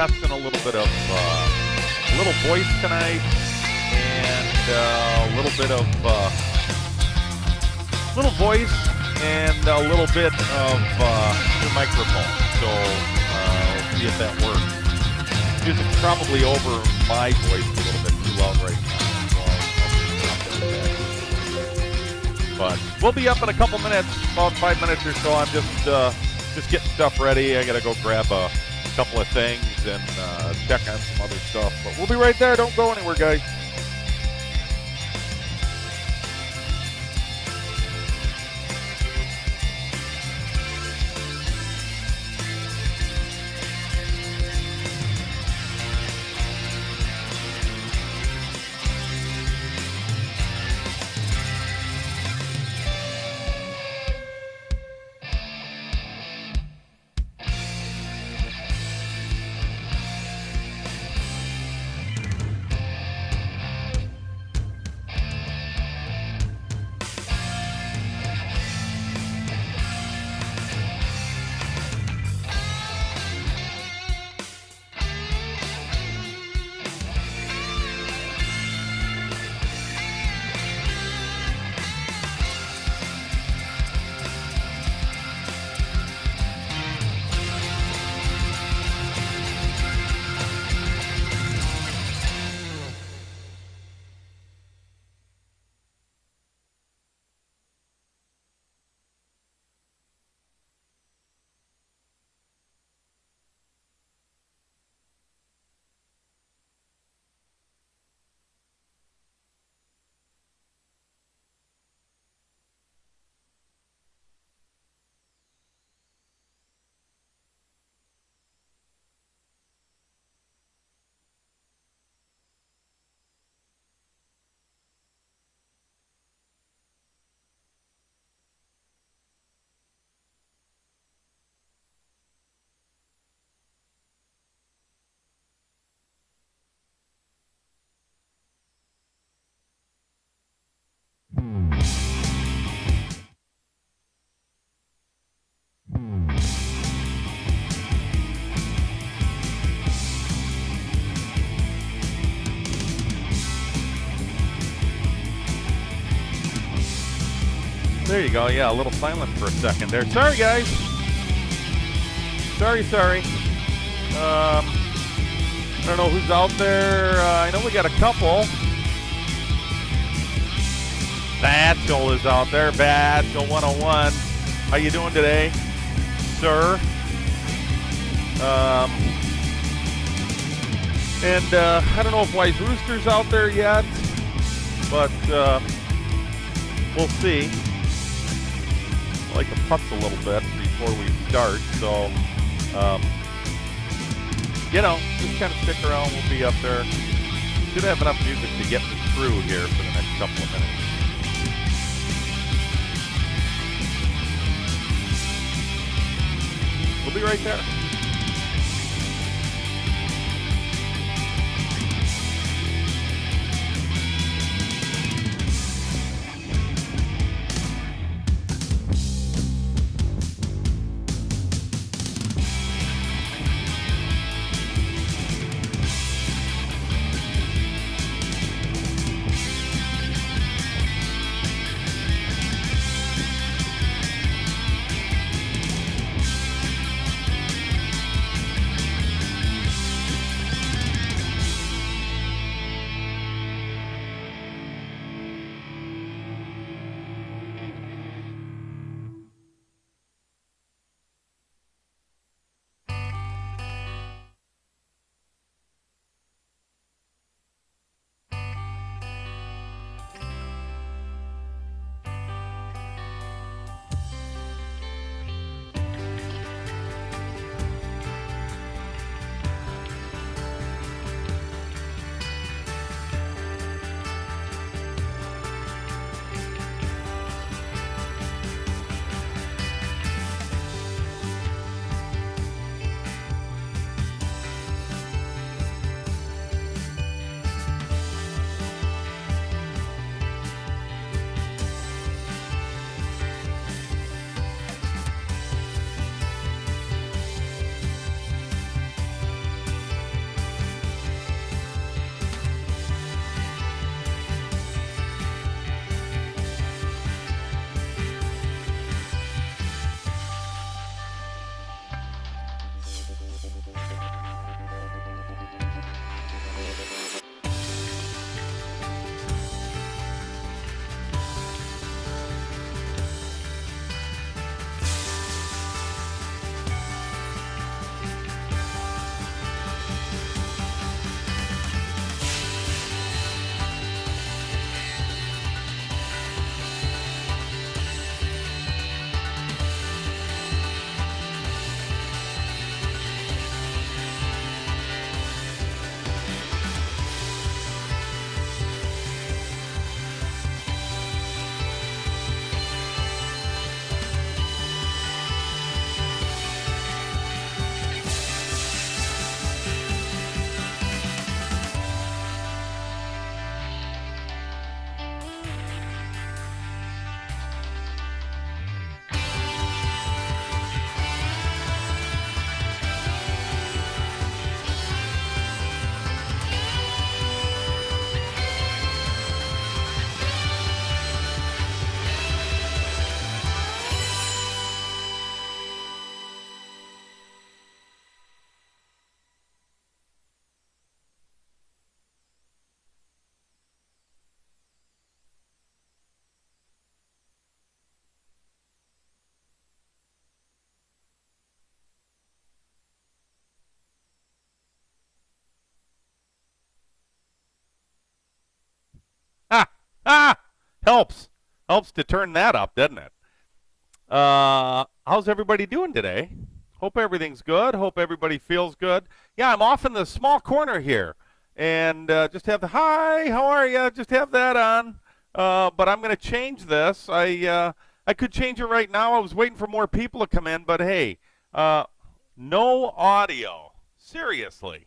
podcasting, a little bit of a little voice tonight, and a little bit of little voice and a little bit of the microphone. So we'll see if that works. Music's probably over my voice a little bit too loud right now. So but we'll be up in a couple minutes, about 5 minutes or so. I'm just getting stuff ready. I gotta go grab a couple of things and check on some other stuff. But we'll be right there. Don't go anywhere, guys. There you go. Yeah, a little silent for a second there. Sorry, guys. Sorry. I don't know who's out there. I know we got a couple. Batchel is out there. Batchel 101. How you doing today, sir? And I don't know if Wise Rooster's out there yet, but we'll see. I like the putts a little bit before we start, so just kind of stick around. We'll be up there. Should have enough music to get me through here for the next couple of minutes. We'll be right there. helps to turn that up, doesn't it? How's everybody doing today? Hope everything's good. Hope everybody feels good. Yeah, I'm off in the small corner here, and just have the hi. How are you? Just have that on. But I'm going to change this. I could change it right now. I was waiting for more people to come in, but hey, no audio. Seriously.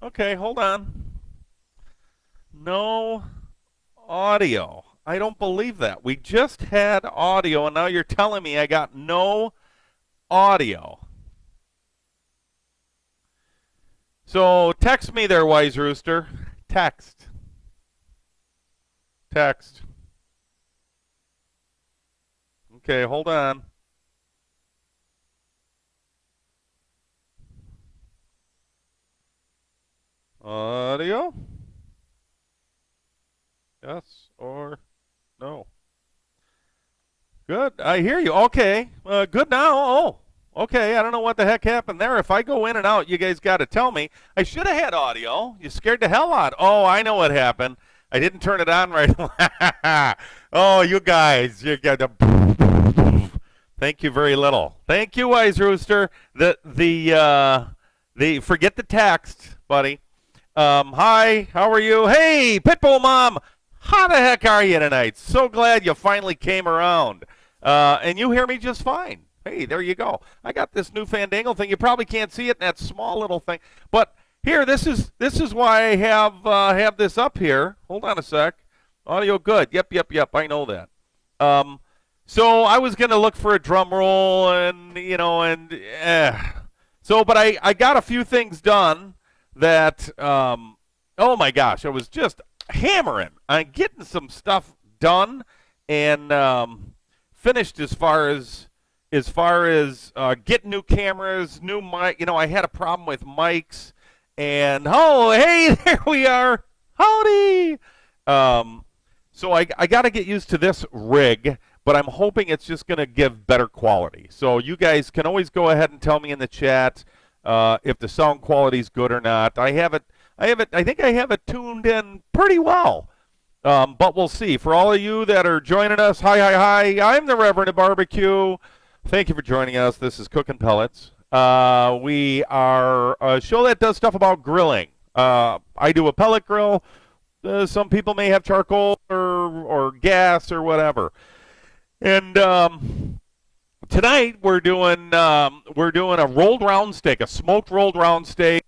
Okay, hold on. No audio. I don't believe that. We just had audio, and now you're telling me I got no audio. So text me there, Wise Rooster. Text. Text. Okay, hold on. Audio? Yes or no? Good. I hear you. Okay. Good now. Oh, okay. I don't know what the heck happened there. If I go in and out, you guys got to tell me. I should have had audio. You scared the hell out. Oh, I know what happened. I didn't turn it on right. Oh, you guys. You got the. Thank you very little. Thank you, Wise Rooster. The forget the text, buddy. Hi. How are you? Hey, Pitbull Mom. How the heck are you tonight? So glad you finally came around. And you hear me just fine. Hey, there you go. I got this new Fandangle thing. You probably can't see it in that small little thing. But here, this is why I have this up here. Hold on a sec. Audio good. Yep. I know that. So I was gonna look for a drum roll but I got a few things done that oh my gosh, I was just hammering on getting some stuff done and finished as far as getting new cameras, new mic. I had a problem with mics, and oh hey, there we are. Howdy. So I got to get used to this rig, but I'm hoping it's just going to give better quality. So you guys can always go ahead and tell me in the chat if the sound quality is good or not. I think I have it tuned in pretty well. But we'll see. For all of you that are joining us, hi. I'm the Reverend of Barbecue. Thank you for joining us. This is Cooking Pellets. We are a show that does stuff about grilling. I do a pellet grill. Some people may have charcoal or gas or whatever. And tonight we're doing a rolled round steak, a smoked rolled round steak.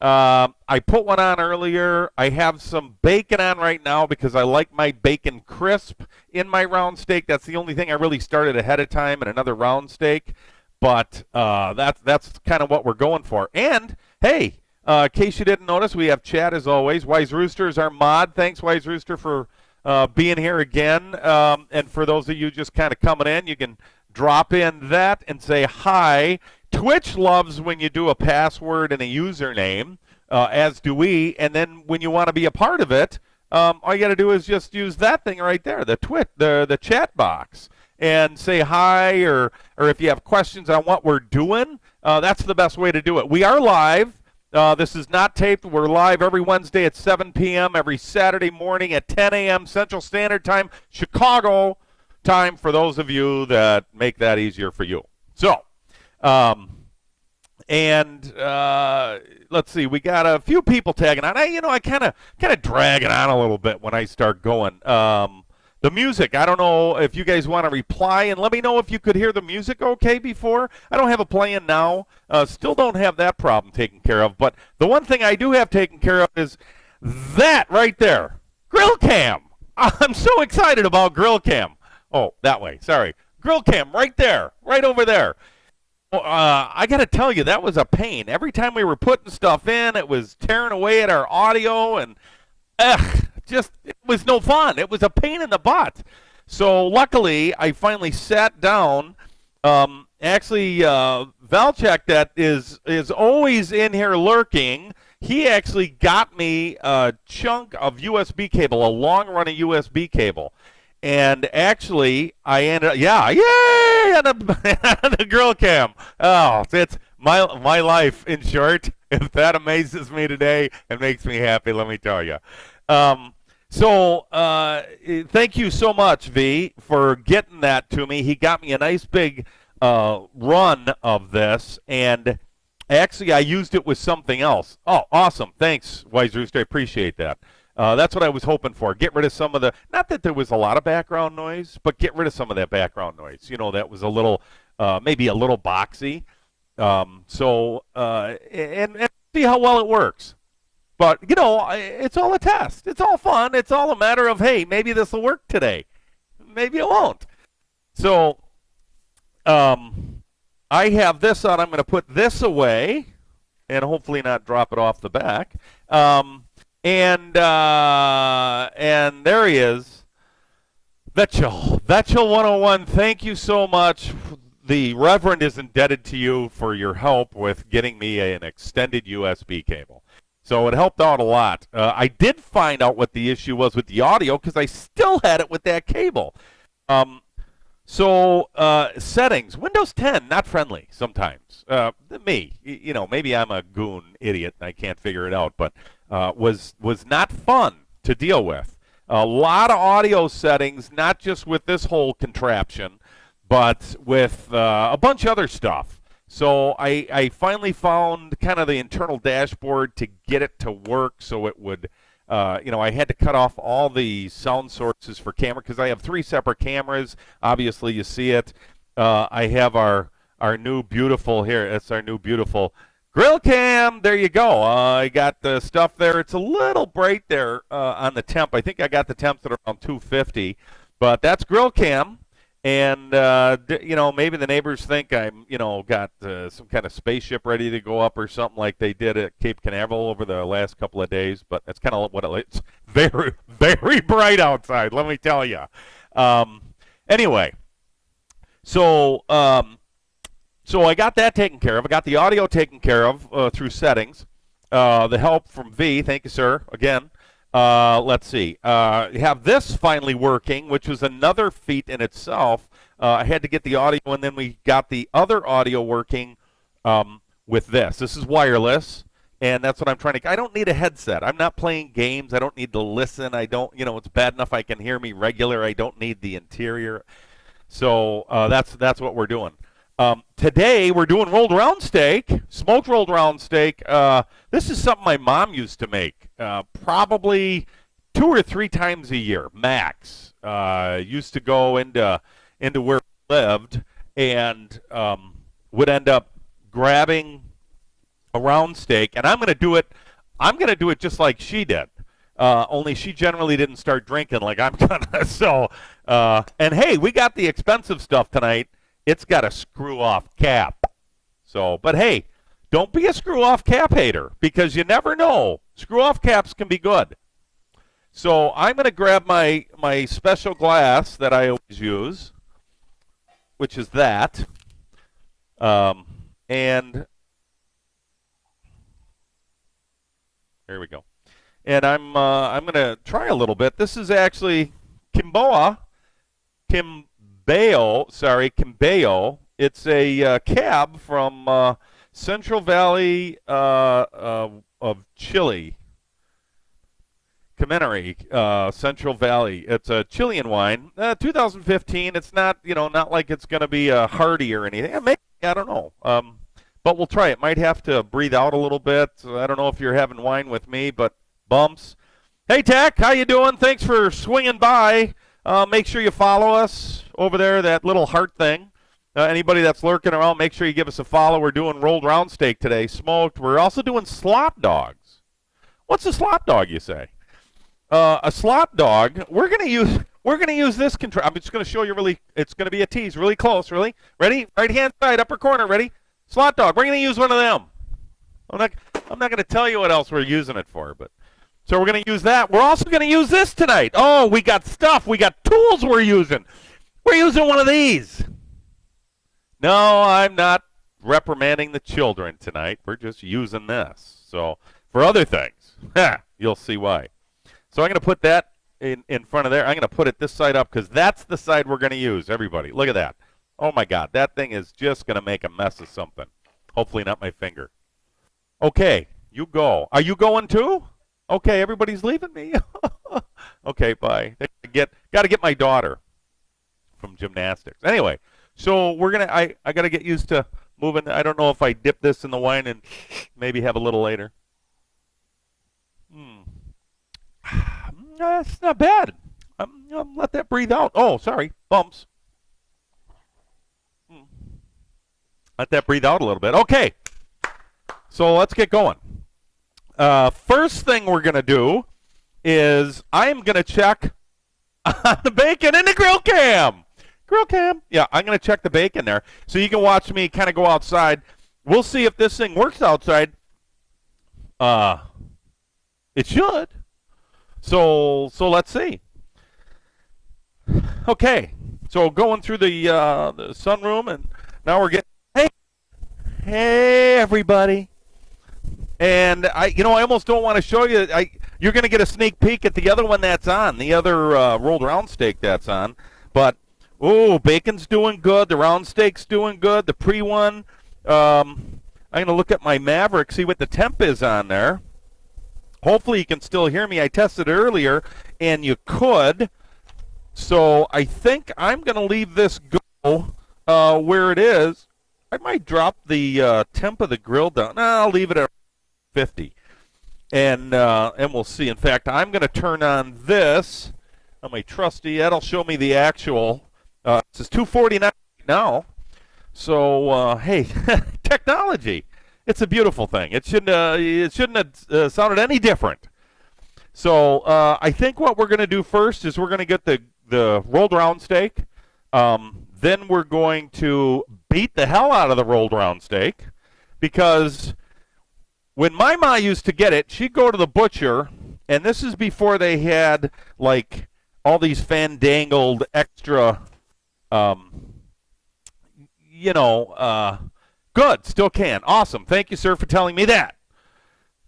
I put one on earlier. I have some bacon on right now because I like my bacon crisp in my round steak. That's the only thing I really started ahead of time in another round steak. But that's kind of what we're going for. And hey, in case you didn't notice, we have chat as always. Wise Rooster is our mod. Thanks, Wise Rooster, for being here again. And for those of you just kind of coming in, you can drop in that and say hi. Twitch loves when you do a password and a username, as do we. And then when you want to be a part of it, all you got to do is just use that thing right there, the chat box, and say hi, or if you have questions on what we're doing, that's the best way to do it. We are live. This is not taped. We're live every Wednesday at 7 p.m., every Saturday morning at 10 a.m. Central Standard Time, Chicago time, for those of you that make that easier for you. So, let's see. We got a few people tagging on. I kind of drag it on a little bit when I start going. The music, I don't know if you guys want to reply and let me know if you could hear the music okay before. I don't have it playing now. Still don't have that problem taken care of. But the one thing I do have taken care of is that right there, Grill Cam. I'm so excited about Grill Cam. Oh, that way. Sorry. Grill Cam right there, right over there. I got to tell you, that was a pain. Every time we were putting stuff in, it was tearing away at our audio, and it was no fun. It was a pain in the butt. So luckily, I finally sat down. Actually, Valchek, that is always in here lurking, he actually got me a chunk of USB cable, a long-running USB cable. And actually, I ended up, yay, on the Grill Cam. Oh, it's my life, in short. If that amazes me today and makes me happy, let me tell you. So, thank you so much, V, for getting that to me. He got me a nice big run of this, and actually, I used it with something else. Oh, awesome. Thanks, Wise Rooster. I appreciate that. That's what I was hoping for. Get rid of some of the, not that there was a lot of background noise, but get rid of some of that background noise. That was a little, maybe a little boxy. And see how well it works. But, it's all a test. It's all fun. It's all a matter of, hey, maybe this will work today. Maybe it won't. So, I have this on. I'm going to put this away and hopefully not drop it off the back. And there he is. Vetchel 101, thank you so much. The Reverend is indebted to you for your help with getting me an extended USB cable. So it helped out a lot. I did find out what the issue was with the audio because I still had it with that cable. Settings, Windows 10, not friendly sometimes. Maybe I'm a goon idiot and I can't figure it out, but was not fun to deal with. A lot of audio settings, not just with this whole contraption, but with a bunch of other stuff. So I finally found kind of the internal dashboard to get it to work so it would, I had to cut off all the sound sources for camera because I have 3 separate cameras. Obviously, you see it. I have our new beautiful here. It's our new beautiful grill cam. There you go. I got the stuff there. It's a little bright there on the temp. I think I got the temps at around 250, but that's grill cam. And, maybe the neighbors think I'm, got some kind of spaceship ready to go up or something like they did at Cape Canaveral over the last couple of days. But that's kind of what it's very, very bright outside, let me tell you. Anyway, so I got that taken care of. I got the audio taken care of through settings. The help from V, thank you, sir, again. Let's see. Have this finally working, which was another feat in itself. I had to get the audio, and then we got the other audio working with this. This is wireless, and that's what I'm trying to. I don't need a headset. I'm not playing games. I don't need to listen. I don't. It's bad enough I can hear me regular. I don't need the interior. So that's what we're doing. Today we're doing rolled round steak, smoked rolled round steak. This is something my mom used to make probably 2 or 3 times a year, max. Used to go into where we lived and would end up grabbing a round steak, and I'm going to do it. I'm going to do it just like she did. Only she generally didn't start drinking like I'm gonna. So, and hey, we got the expensive stuff tonight. It's got a screw-off cap. So, but hey, don't be a screw-off cap hater because you never know. Screw-off caps can be good. So I'm going to grab my special glass that I always use, which is that. And there we go. And I'm going to try a little bit. This is actually Kimbao. It's a cab from Central Valley of Chile. Caminari, Central Valley. It's a Chilean wine. 2015. It's not, not like it's going to be hearty or anything. Maybe, I don't know. But we'll try it. Might have to breathe out a little bit. I don't know if you're having wine with me, but bumps. Hey, Tech, how you doing? Thanks for swinging by. Make sure you follow us over there, that little heart thing. Anybody that's lurking around, make sure you give us a follow. We're doing rolled round steak today, smoked. We're also doing slop dogs. What's a slop dog, you say? A slop dog. We're gonna use this control. I'm just gonna show you really. It's gonna be a tease, really close. Really, ready? Right hand side, upper corner. Ready? Slop dog. We're gonna use one of them. I'm not gonna tell you what else we're using it for, but. So we're going to use that. We're also going to use this tonight. Oh, we got stuff. We got tools we're using. We're using one of these. No, I'm not reprimanding the children tonight. We're just using this. So for other things, you'll see why. So I'm going to put that in front of there. I'm going to put it this side up because that's the side we're going to use, everybody. Look at that. Oh, my God. That thing is just going to make a mess of something. Hopefully not my finger. Okay, you go. Are you going too? Okay, everybody's leaving me. Okay, bye. Got to get my daughter from gymnastics. Anyway, so we're gonna. I got to get used to moving. I don't know if I dip this in the wine and maybe have a little later. Hmm. That's not bad. Let that breathe out. Oh, sorry, bumps. Hmm. Let that breathe out a little bit. Okay, so let's get going. First thing we're gonna do is I am gonna check on the bacon in the grill cam. Grill cam. Yeah, I'm gonna check the bacon there, so you can watch me kind of go outside. We'll see if this thing works outside. It should. So let's see. Okay, so going through the sunroom, and now we're getting hey everybody. And I almost don't want to show you. You're going to get a sneak peek at the other one that's on, the other rolled round steak that's on. But bacon's doing good. The round steak's doing good. The pre one. I'm going to look at my Maverick, see what the temp is on there. Hopefully you can still hear me. I tested earlier, and you could. So I think I'm going to leave this go where it is. I might drop the temp of the grill down. No, I'll leave it at 50, and we'll see. In fact, I'm going to turn on this on my trusty. That'll show me the actual. It says 249 now. So hey, technology. It's a beautiful thing. It shouldn't have sounded any different. So I think what we're going to do first is we're going to get the rolled round steak. Then we're going to beat the hell out of the rolled round steak, because when my ma used to get it, she'd go to the butcher, and this is before they had like all these fandangled extra, good, still can. Awesome. Thank you, sir, for telling me that.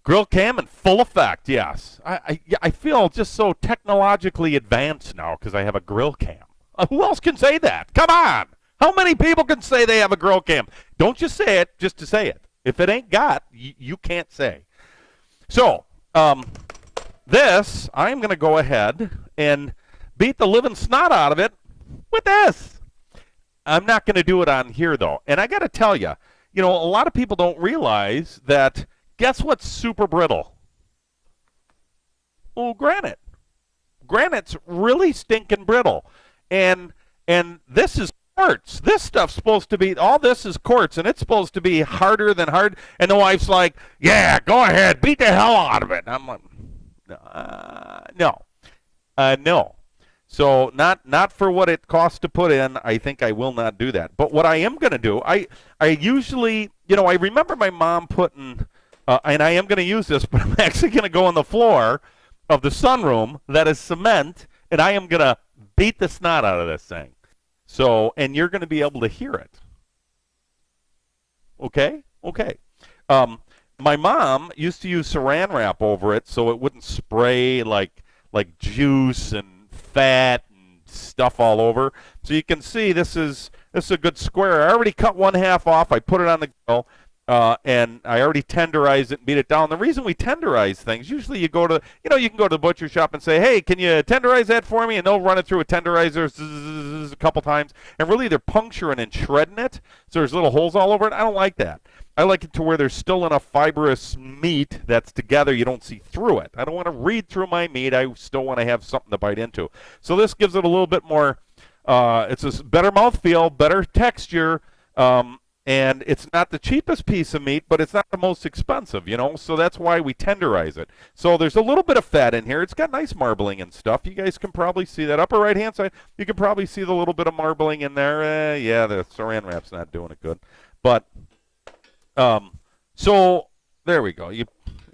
Grill cam in full effect, yes. I feel just so technologically advanced now because I have a grill cam. Who else can say that? Come on. How many people can say they have a grill cam? Don't just say it just to say it. If it ain't got, you can't say. So, this, I'm going to go ahead and beat the living snot out of it with this. I'm not going to do it on here, though. And I got to tell you, a lot of people don't realize that, guess what's super brittle? Well, granite. Granite's really stinking brittle. And this is quartz. This stuff's supposed to be, all this is quartz, and it's supposed to be harder than hard. And the wife's like, yeah, go ahead, beat the hell out of it. And I'm like, no. So not for what it costs to put in. I think I will not do that. But what I am going to do, I usually, I remember my mom putting, and I am going to use this, but I'm actually going to go on the floor of the sunroom that is cement, and I am going to beat the snot out of this thing. So, and you're going to be able to hear it. Okay. My mom used to use saran wrap over it so it wouldn't spray like juice and fat and stuff all over. So you can see this is a good square. I already cut one half off. I put it on the grill, and I already tenderized it and beat it down. The reason we tenderize things, usually you can go to the butcher shop and say, hey, can you tenderize that for me? And they'll run it through a tenderizer a couple times, and really they're puncturing and shredding it, so there's little holes all over it. I don't like that. I like it to where there's still enough fibrous meat that's together you don't see through it. I don't want to read through my meat. I still want to have something to bite into. So this gives it a little bit more, it's a better mouthfeel, better texture, and it's not the cheapest piece of meat, but it's not the most expensive, so that's why we tenderize it. So there's a little bit of fat in here. It's got nice marbling and stuff. You guys can probably see that. Upper right-hand side, you can probably see the little bit of marbling in there. Yeah, the saran wrap's not doing it good. But so there we go.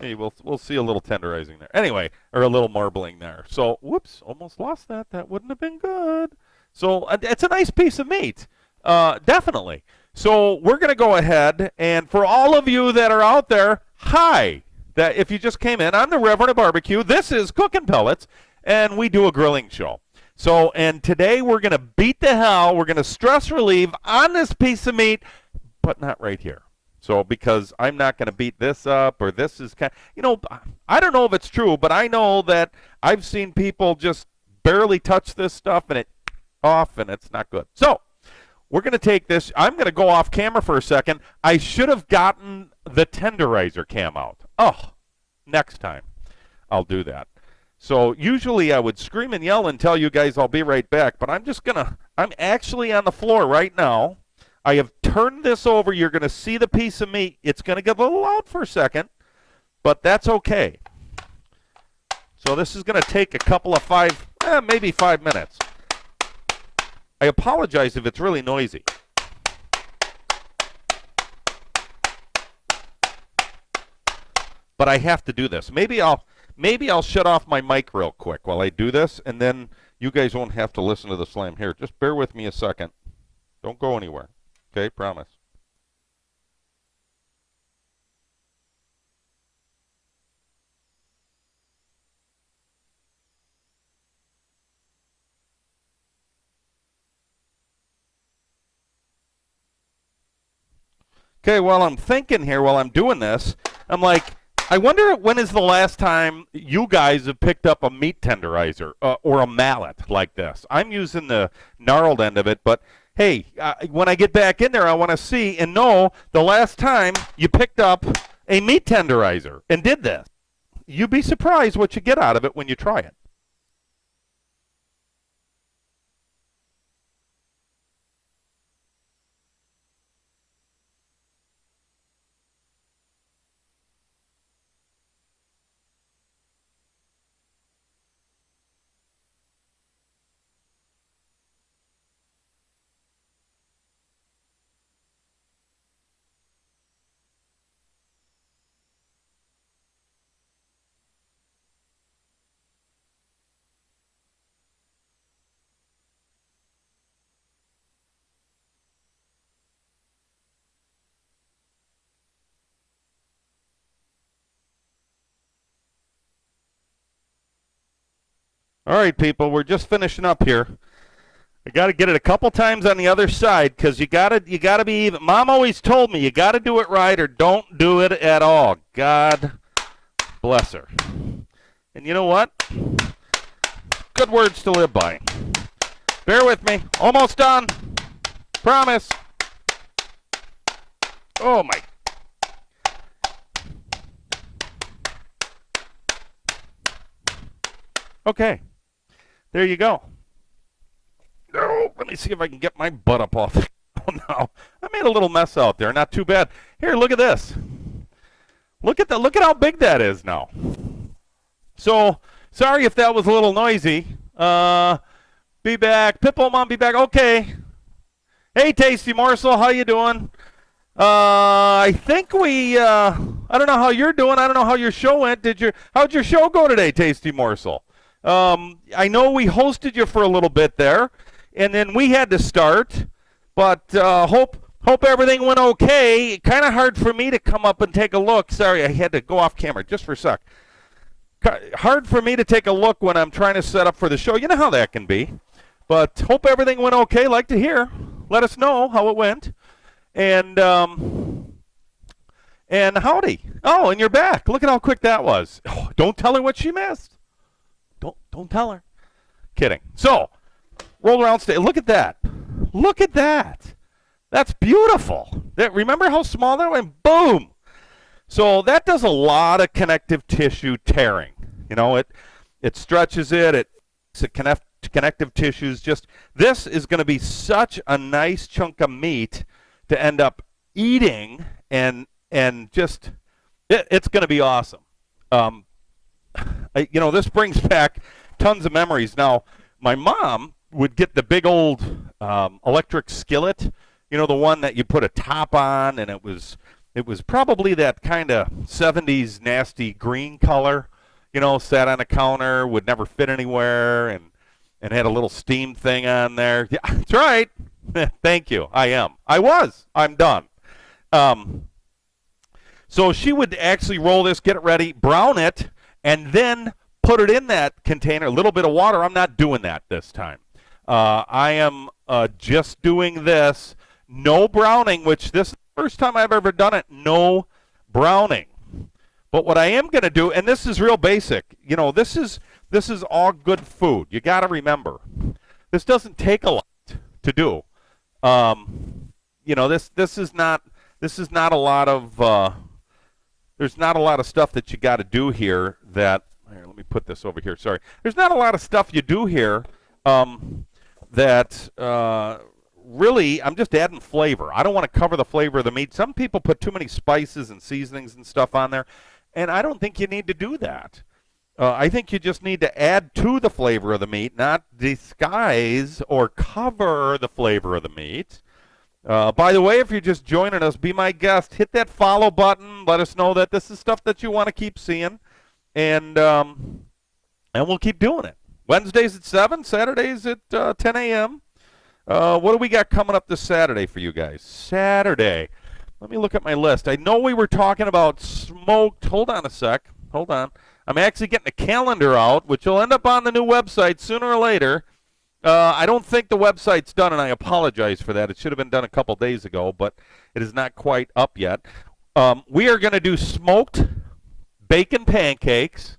We'll see a little tenderizing there. Anyway, or a little marbling there. So, whoops, almost lost that. That wouldn't have been good. So it's a nice piece of meat, definitely. So we're going to go ahead, and for all of you that are out there, hi. That if you just came in, I'm the Reverend of Barbecue. This is Cooking Pellets, and we do a grilling show. So, and today we're going to beat the hell. We're going to stress relieve on this piece of meat, but not right here. So because I'm not going to beat this up, or this is kind of, I don't know if it's true, but I know that I've seen people just barely touch this stuff and it off, and it's not good. So we're going to take this. I'm going to go off camera for a second. I should have gotten the tenderizer cam out. Oh, next time I'll do that. So usually I would scream and yell and tell you guys I'll be right back, but I'm actually on the floor right now. I have turned this over. You're going to see the piece of meat. It's going to get a little loud for a second, but that's okay. So this is going to take a couple of maybe 5 minutes. I apologize if it's really noisy. But I have to do this. Maybe I'll shut off my mic real quick while I do this, and then you guys won't have to listen to the slam here. Just bear with me a second. Don't go anywhere. Okay, promise. Okay, while I'm thinking here, while I'm doing this, I'm like, I wonder when is the last time you guys have picked up a meat tenderizer or a mallet like this. I'm using the gnarled end of it, but hey, when I get back in there, I want to see and know the last time you picked up a meat tenderizer and did this. You'd be surprised what you get out of it when you try it. All right, people, we're just finishing up here. I got to get it a couple times on the other side because you got to be even. Mom always told me you got to do it right or don't do it at all. God bless her. And you know what? Good words to live by. Bear with me. Almost done. Promise. Oh, my. Okay. There you go. Oh, let me see if I can get my butt up off. Oh, no. I made a little mess out there. Not too bad. Here, look at this. Look at how big that is now. So, sorry if that was a little noisy. Be back. Pitbull Mom, be back. Okay. Hey, Tasty Morsel, how you doing? I think I don't know how you're doing. I don't know how your show went. How'd your show go today, Tasty Morsel? I know we hosted you for a little bit there, and then we had to start, but hope everything went okay. Kind of hard for me to come up and take a look. Sorry, I had to go off camera just for a sec. Hard for me to take a look when I'm trying to set up for the show. You know how that can be. But hope everything went okay. Like to hear. Let us know how it went. And howdy. Oh, and you're back. Look at how quick that was. Oh, don't tell her what she missed. Don't tell her. Kidding. So, roll around stage. Look at that. Look at that. That's beautiful. Remember how small that went? Boom. So that does a lot of connective tissue tearing. You know, it stretches it. Connective tissues. This is going to be such a nice chunk of meat to end up eating, and just it's going to be awesome. This brings back tons of memories. Now, my mom would get the big old electric skillet, the one that you put a top on, and it was probably that kind of 70s nasty green color, sat on a counter, would never fit anywhere, and had a little steam thing on there. Yeah, that's right. Thank you. I'm done. So she would actually roll this, get it ready, brown it, and then put it in that container, a little bit of water. I'm not doing that this time. I am just doing this. No browning, which this First time I've ever done it, no browning. But what I am going to do, and this is real basic, this is all good food. You got to remember, this doesn't take a lot to do. This is not a lot of there's not a lot of stuff that you got to do here. Here, let me put this over here. Sorry, there's not a lot of stuff you do here that really, I'm just adding flavor. I don't want to cover the flavor of the meat. Some people put too many spices and seasonings and stuff on there, and I don't think you need to do that. I think you just need to add to the flavor of the meat, not disguise or cover the flavor of the meat. By the way, if you're just joining us, be my guest. Hit that follow button. Let us know that this is stuff that you want to keep seeing, and we'll keep doing it. Wednesdays at 7, Saturdays at 10 a.m. What do we got coming up this Saturday for you guys? Saturday. Let me look at my list. I know we were talking about smoked. Hold on a sec. Hold on. I'm actually getting a calendar out, which will end up on the new website sooner or later. I don't think the website's done, and I apologize for that. It should have been done a couple days ago, but it is not quite up yet. We are going to do smoked bacon pancakes.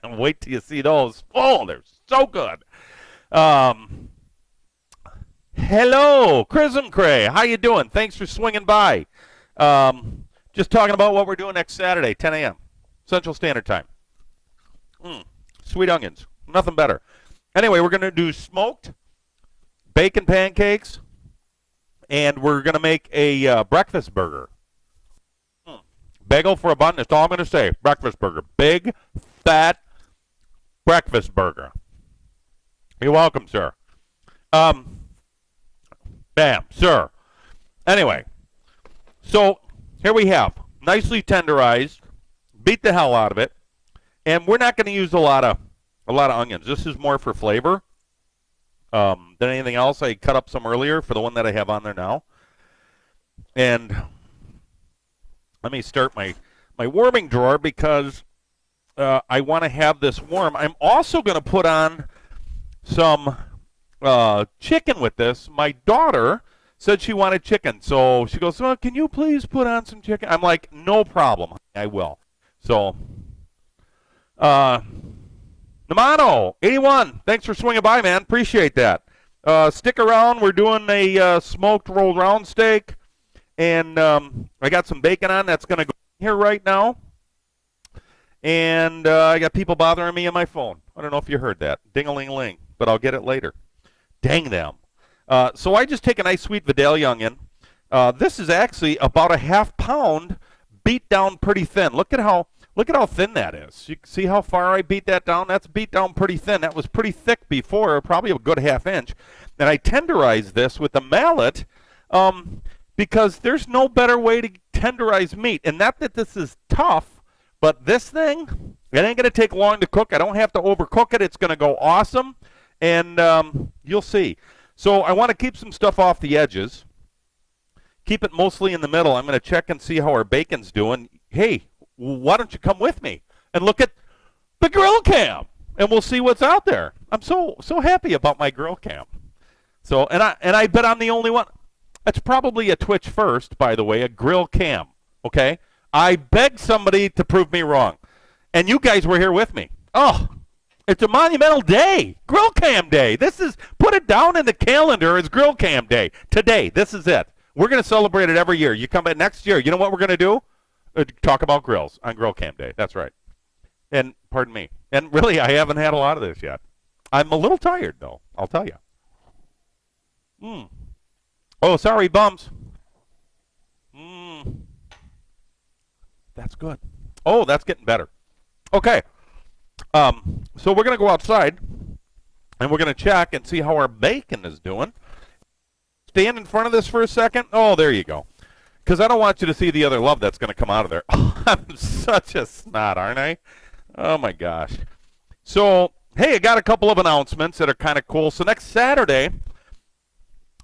Wait till you see those. Oh, they're so good. Hello, Chrism Cray. How you doing? Thanks for swinging by. Just talking about what we're doing next Saturday, 10 a.m. Central Standard Time. Sweet onions. Nothing better. Anyway, we're going to do smoked bacon pancakes, and we're going to make a breakfast burger. Bagel for a bun. That's all I'm going to say. Breakfast burger. Big, fat breakfast burger. You're welcome, sir. Bam, sir. Anyway, so here we have nicely tenderized. Beat the hell out of it, and we're not going to use a lot of onions. This is more for flavor than anything else. I cut up some earlier for the one that I have on there now, and let me start my warming drawer because I want to have this warm. I'm also going to put on some chicken with this. My daughter said she wanted chicken, so she goes, "Oh, can you please put on some chicken?" I'm like, "No problem, I will." So, Namano 81, thanks for swinging by, man. Appreciate that. Stick around. We're doing a smoked rolled round steak, and I got some bacon on. That's going to go here right now. And I got people bothering me on my phone. I don't know if you heard that. Ding-a-ling-ling, but I'll get it later. Dang them. So I just take a nice sweet Vidalia onion. This is actually about a half pound beat down pretty thin. Look at how thin that is. You can see how far I beat that down? That's beat down pretty thin. That was pretty thick before, probably a good half inch. And I tenderize this with a mallet because there's no better way to tenderize meat. And not that this is tough, but this thing, it ain't going to take long to cook. I don't have to overcook it. It's going to go awesome. And you'll see. So I want to keep some stuff off the edges. Keep it mostly in the middle. I'm going to check and see how our bacon's doing. Hey, why don't you come with me and look at the grill cam, and we'll see what's out there. I'm so happy about my grill cam. So and I bet I'm the only one. That's probably a Twitch first, by the way, a grill cam. Okay, I begged somebody to prove me wrong, and you guys were here with me. Oh, it's a monumental day, grill cam day. Put it down in the calendar as grill cam day today. This is it. We're going to celebrate it every year. You come back next year. You know what we're going to do? Talk about grills on Grill Cam Day. That's right. And pardon me. And really, I haven't had a lot of this yet. I'm a little tired, though. I'll tell you. Oh, sorry, bums. That's good. Oh, that's getting better. Okay. So we're going to go outside, and we're going to check and see how our bacon is doing. Stand in front of this for a second. Oh, there you go. Because I don't want you to see the other love that's going to come out of there. Oh, I'm such a snot, aren't I? Oh, my gosh. So, hey, I got a couple of announcements that are kind of cool. So next Saturday,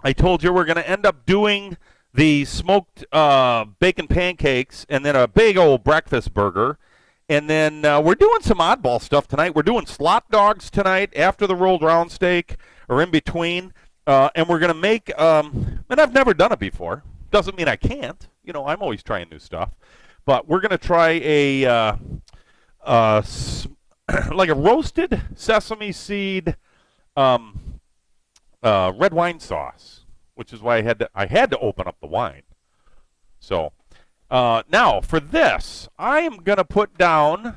I told you we're going to end up doing the smoked bacon pancakes and then a big old breakfast burger. And then we're doing some oddball stuff tonight. We're doing slot dogs tonight after the rolled round steak or in between. And we're going to make, and I've never done it before, Doesn't mean I can't. You know, I'm always trying new stuff. But we're going to try like a roasted sesame seed red wine sauce, which is why I had to open up the wine. So now for this, I am going to put down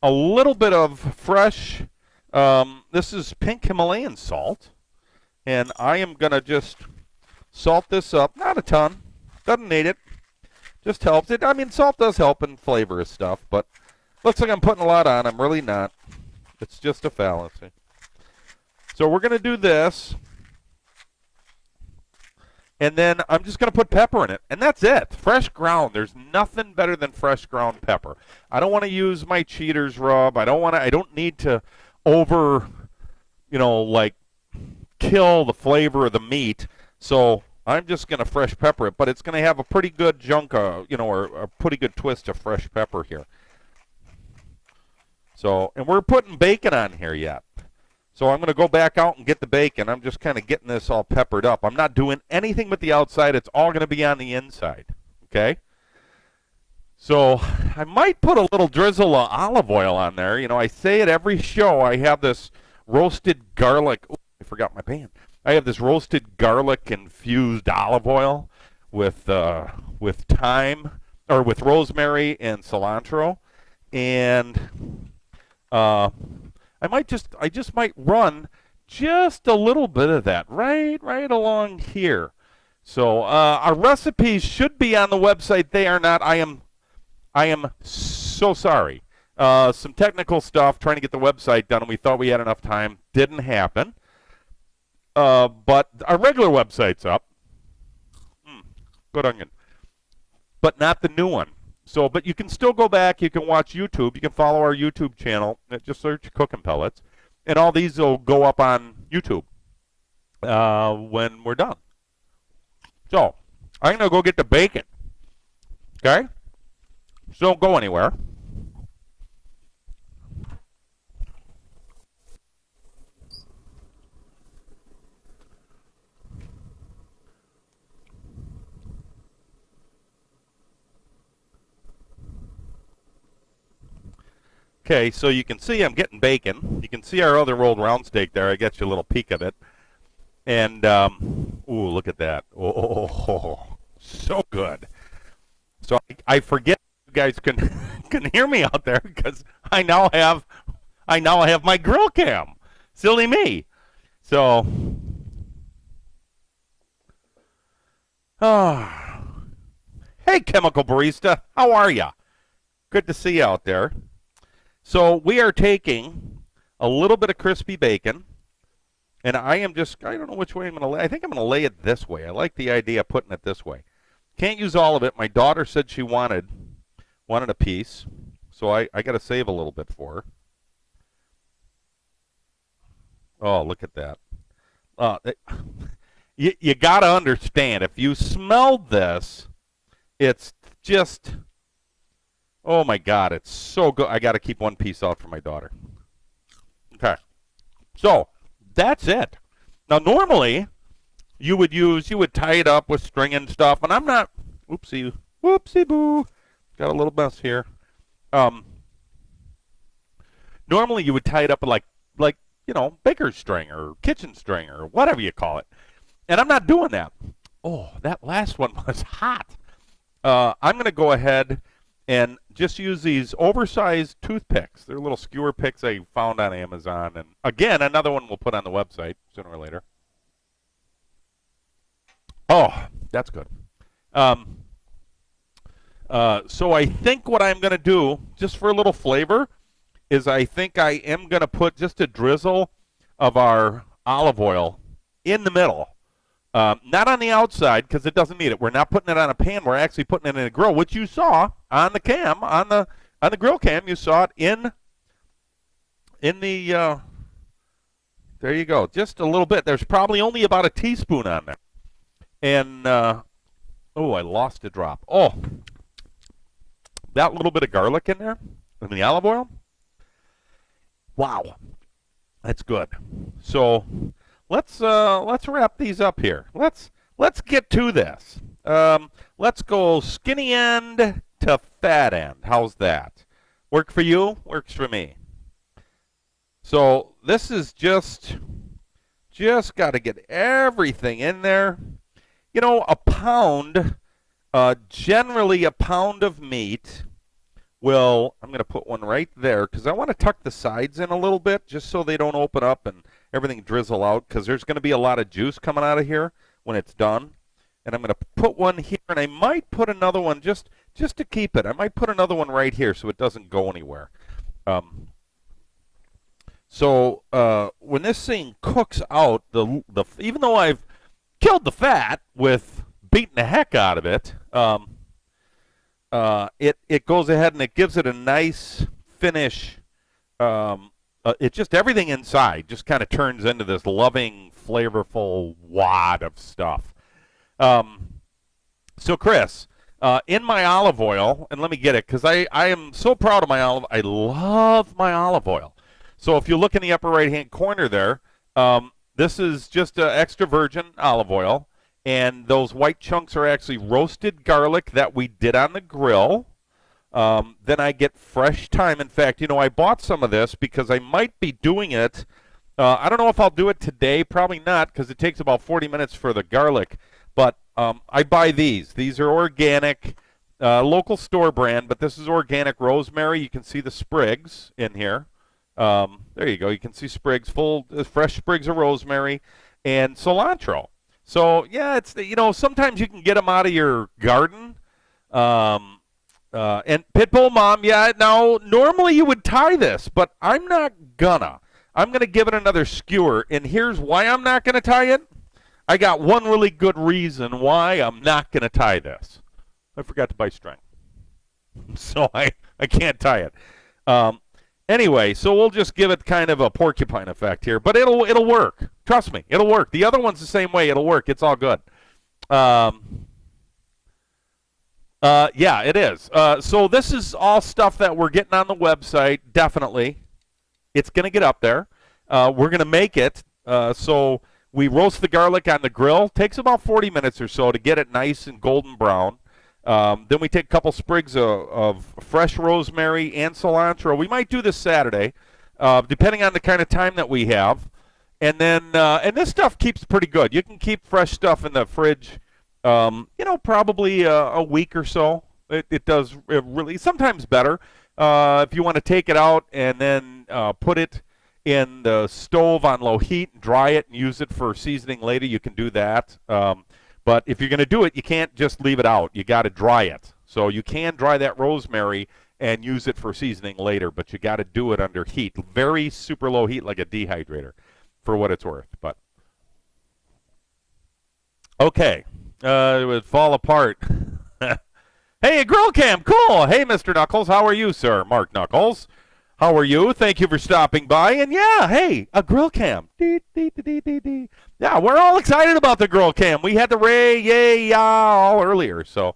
a little bit of fresh. This is pink Himalayan salt, and I am going to just salt this up. Not a ton. Doesn't need it. Just helps it. I mean, salt does help in flavor of stuff, but looks like I'm putting a lot on. I'm really not. It's just a fallacy. So we're going to do this, and then I'm just going to put pepper in it, and that's it. Fresh ground. There's nothing better than fresh ground pepper. I don't want to use my cheaters rub. I don't need to over, like kill the flavor of the meat. So I'm just going to fresh pepper it, but it's going to have a pretty good or a pretty good twist of fresh pepper here. So, and we're putting bacon on here yet. So I'm going to go back out and get the bacon. I'm just kind of getting this all peppered up. I'm not doing anything with the outside. It's all going to be on the inside. Okay? So I might put a little drizzle of olive oil on there. You know, I say it every show. I have this roasted garlic. Ooh, I forgot my pan. I have this roasted garlic infused olive oil with thyme, or with rosemary and cilantro. And I just might run just a little bit of that right along here. So our recipes should be on the website. They are not. I am so sorry. Some technical stuff trying to get the website done, and we thought we had enough time. Didn't happen. But our regular website's up. Good onion. But not the new one. So, but you can still go back. You can watch YouTube. You can follow our YouTube channel. Just search Cooking Pellets. And all these will go up on YouTube when we're done. So, I'm going to go get the bacon. Okay? So don't go anywhere. Okay, so you can see I'm getting bacon. You can see our other rolled round steak there. I got you a little peek of it. And, ooh, look at that. Oh, so good. So I forget you guys can hear me out there because I now have my grill cam. Silly me. So, hey, Chemical Barista, how are ya? Good to see you out there. So we are taking a little bit of crispy bacon, and I don't know which way I'm going to lay. I think I'm going to lay it this way. I like the idea of putting it this way. Can't use all of it. My daughter said she wanted a piece, so I got to save a little bit for her. Oh, look at that. You got to understand, if you smelled this, it's just... Oh, my God, it's so good. I got to keep one piece out for my daughter. Okay. So, that's it. Now, normally, you would tie it up with string and stuff, and I'm not, whoopsie boo. Got a little mess here. Normally, you would tie it up with like baker's string or kitchen string or whatever you call it. And I'm not doing that. Oh, that last one was hot. I'm going to go ahead and just use these oversized toothpicks. They're little skewer picks I found on Amazon. And again, another one we'll put on the website sooner or later. Oh, that's good. So I think what I'm going to do, just for a little flavor, is I think I am going to put just a drizzle of our olive oil in the middle. Not on the outside, because it doesn't need it. We're not putting it on a pan. We're actually putting it in a grill, which you saw on the cam, on the grill cam. You saw it in the. There you go. Just a little bit. There's probably only about a teaspoon on there. And oh, I lost a drop. Oh, that little bit of garlic in there, and the olive oil. Wow, that's good. So. Let's wrap these up here. Let's get to this. Let's go skinny end to fat end. How's that? Work for you? Works for me. So this is just got to get everything in there. You know, a pound, generally a pound of meat will, I'm going to put one right there because I want to tuck the sides in a little bit just so they don't open up and everything drizzle out, because there's going to be a lot of juice coming out of here when it's done. And I'm going to put one here, and I might put another one just to keep it. I might put another one right here so it doesn't go anywhere. So when this thing cooks out, even though I've killed the fat with beating the heck out of it, it goes ahead and it gives it a nice finish. It just, everything inside just kind of turns into this loving, flavorful wad of stuff. So Chris, in my olive oil, and let me get it because I am so proud of my olive. I love my olive oil. So if you look in the upper right-hand corner there, this is just extra virgin olive oil, and those white chunks are actually roasted garlic that we did on the grill. Then I get fresh thyme. In fact, you know, I bought some of this because I might be doing it. I don't know if I'll do it today. Probably not, because it takes about 40 minutes for the garlic. But I buy these. These are organic, local store brand, but this is organic rosemary. You can see the sprigs in here. There you go. You can see sprigs, fresh sprigs of rosemary, and cilantro. So yeah, it's, you know, sometimes you can get them out of your garden. And Pitbull Mom, yeah. Now normally you would tie this, but I'm not gonna. I'm gonna give it another skewer, and here's why I'm not gonna tie it. I got one really good reason why I'm not gonna tie this. I forgot to buy string, so I can't tie it. Anyway, so we'll just give it kind of a porcupine effect here, but it'll work. Trust me, it'll work. The other one's the same way. It'll work. It's all good. Yeah, it is. So this is all stuff that we're getting on the website. Definitely, it's going to get up there. We're going to make it. So we roast the garlic on the grill. Takes about 40 minutes or so to get it nice and golden brown. Then we take a couple sprigs of fresh rosemary and cilantro. We might do this Saturday, depending on the kind of time that we have. And then, and this stuff keeps pretty good. You can keep fresh stuff in the fridge, you know, probably a week or so. It does really, sometimes better. If you want to take it out and then put it in the stove on low heat and dry it and use it for seasoning later, you can do that. But if you're going to do it, you can't just leave it out. You got to dry it. So you can dry that rosemary and use it for seasoning later, but you got to do it under heat, very super low heat, like a dehydrator, for what it's worth. But okay, it would fall apart. Hey, a grill cam, cool. Hey, Mr. Knuckles, how are you, sir? Mark Knuckles. How are you? Thank you for stopping by. And yeah, hey, a grill cam. Dee, dee, dee, dee, dee. Yeah, we're all excited about the grill cam. We had the ray, yay, yah all earlier. So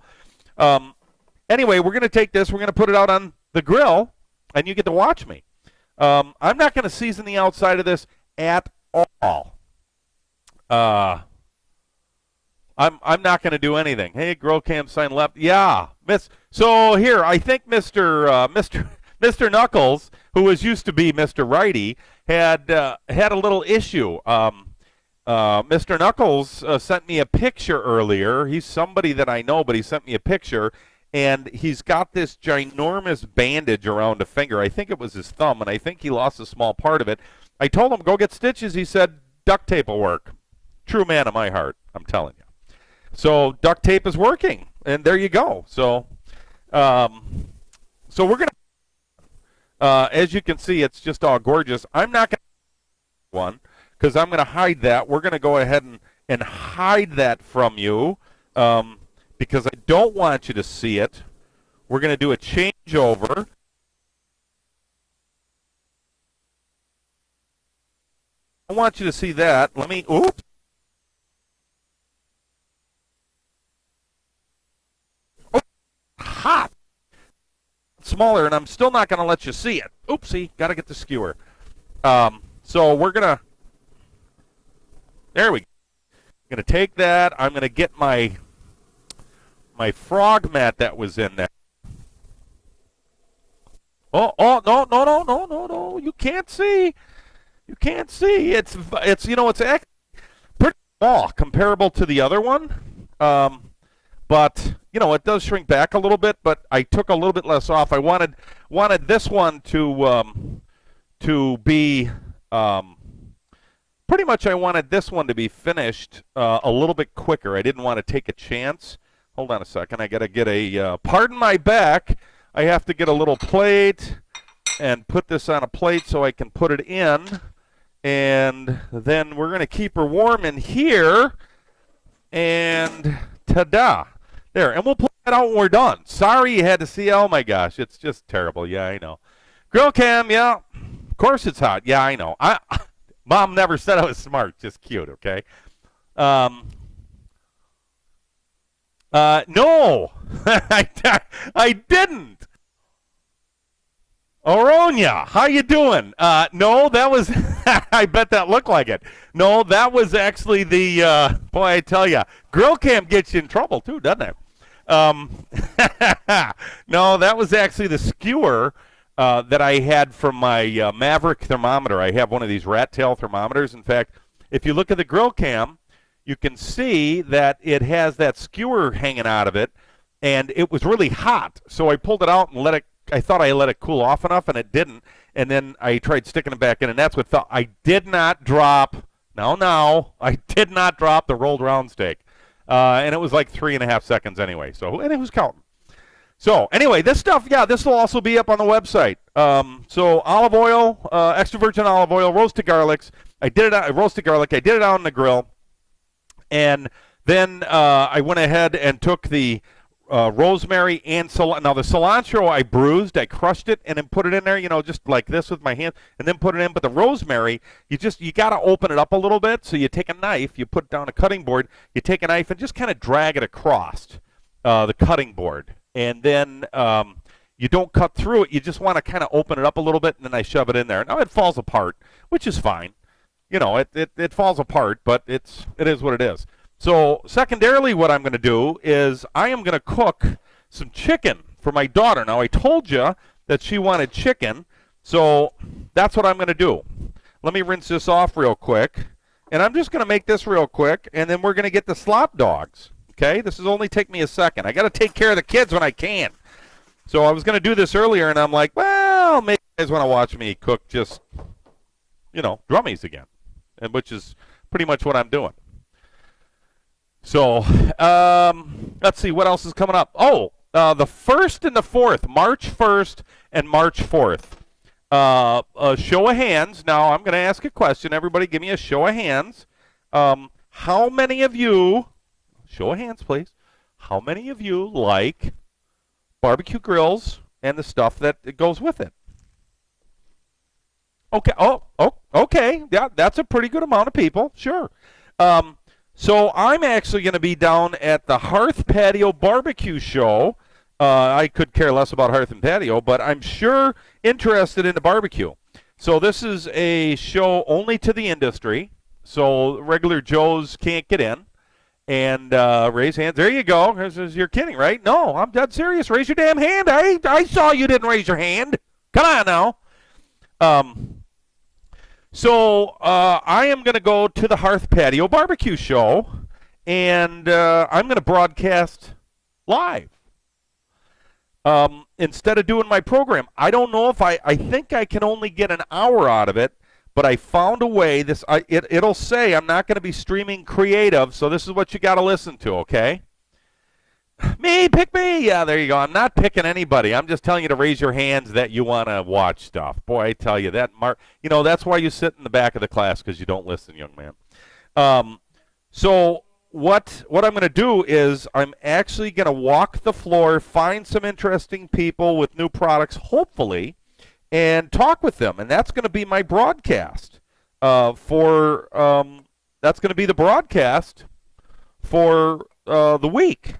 anyway, we're going to take this. We're going to put it out on the grill, and you get to watch me. I'm not going to season the outside of this at all. I'm not going to do anything. Hey, grill cam sign left. Yeah, miss. So here, I think Mr. Knuckles, who was used to be Mr. Righty, had a little issue. Mr. Knuckles sent me a picture earlier. He's somebody that I know, but he sent me a picture, and he's got this ginormous bandage around a finger. I think it was his thumb, and I think he lost a small part of it. I told him, go get stitches. He said, duct tape will work. True man of my heart, I'm telling you. So duct tape is working, and there you go. So we're going to, as you can see, it's just all gorgeous. I'm not going to one because I'm going to hide that. We're going to go ahead and hide that from you because I don't want you to see it. We're going to do a changeover. I want you to see that. Let me, oops. Oh, hot. Smaller, and I'm still not going to let you see it. Oopsie, got to get the skewer. So we're going to, there we go. I'm going to take that. I'm going to get my my frog mat that was in there. Oh, no. You can't see. You can't see. It's it's actually pretty small, comparable to the other one. But it does shrink back a little bit. But I took a little bit less off. I wanted this one to be pretty much. I wanted this one to be finished a little bit quicker. I didn't want to take a chance. Hold on a second. I got to get a. Pardon my back. I have to get a little plate and put this on a plate so I can put it in. And then we're going to keep her warm in here. And ta-da. There. And we'll pull that out when we're done. Sorry you had to see. Oh, my gosh. It's just terrible. Yeah, I know. Grill cam, yeah. Of course it's hot. Yeah, I know. Mom never said I was smart. Just cute, okay? No. I didn't. Oronia, how you doing? No, that was, I bet that looked like it. No, that was actually the, boy, I tell you, grill cam gets you in trouble too, doesn't it? No, that was actually the skewer that I had from my Maverick thermometer. I have one of these rat tail thermometers. In fact, if you look at the grill cam, you can see that it has that skewer hanging out of it, and it was really hot. So I pulled it out and let it. I thought I let it cool off enough, and it didn't. And then I tried sticking it back in, and that's what fell. I did not drop. No, I did not drop the rolled round steak, and it was like 3.5 seconds anyway. So, and it was counting. So anyway, this stuff, yeah, this will also be up on the website. So olive oil, extra virgin olive oil, roasted garlics. Roasted garlic. I did it out on the grill. And then I went ahead and took the rosemary and cilantro. Now, the cilantro I bruised. I crushed it and then put it in there, just like this with my hand, and then put it in. But the rosemary, you got to open it up a little bit. So you take a knife, you put down a cutting board, you take a knife and just kind of drag it across the cutting board. And then you don't cut through it. You just want to kind of open it up a little bit, and then I shove it in there. Now, it falls apart, which is fine. It falls apart, but it is what it is. So secondarily, what I'm going to do is I am going to cook some chicken for my daughter. Now, I told you that she wanted chicken, so that's what I'm going to do. Let me rinse this off real quick, and I'm just going to make this real quick, and then we're going to get the slop dogs. Okay, this is only take me a second. I got to take care of the kids when I can. So I was going to do this earlier, and I'm like, well, maybe you guys want to watch me cook just, drummies again. And which is pretty much what I'm doing. So, let's see, what else is coming up? Oh, the 1st and the 4th, March 1st and March 4th. A show of hands. Now, I'm going to ask a question. Everybody give me a show of hands. How many of you, show of hands, please, how many of you like barbecue grills and the stuff that goes with it? Okay. Okay. Yeah, that's a pretty good amount of people. Sure. So I'm actually going to be down at the Hearth Patio Barbecue Show. I could care less about Hearth and Patio, but I'm sure interested in the barbecue. So this is a show only to the industry. So regular Joes can't get in. And raise hands. There you go. You're kidding, right? No, I'm dead serious. Raise your damn hand. I saw you didn't raise your hand. Come on now. So I am going to go to the Hearth Patio Barbecue Show, and I'm going to broadcast live instead of doing my program. I don't know if I think I can only get an hour out of it, but I found a way. It'll say I'm not going to be streaming creative, so this is what you got to listen to, okay? Pick me. Yeah, there you go. I'm not picking anybody. I'm just telling you to raise your hands that you want to watch stuff. Boy, I tell you that, that's why you sit in the back of the class, because you don't listen, young man. So what I'm going to do is I'm actually going to walk the floor, find some interesting people with new products, hopefully, and talk with them. And that's going to be my broadcast that's going to be the broadcast for the week.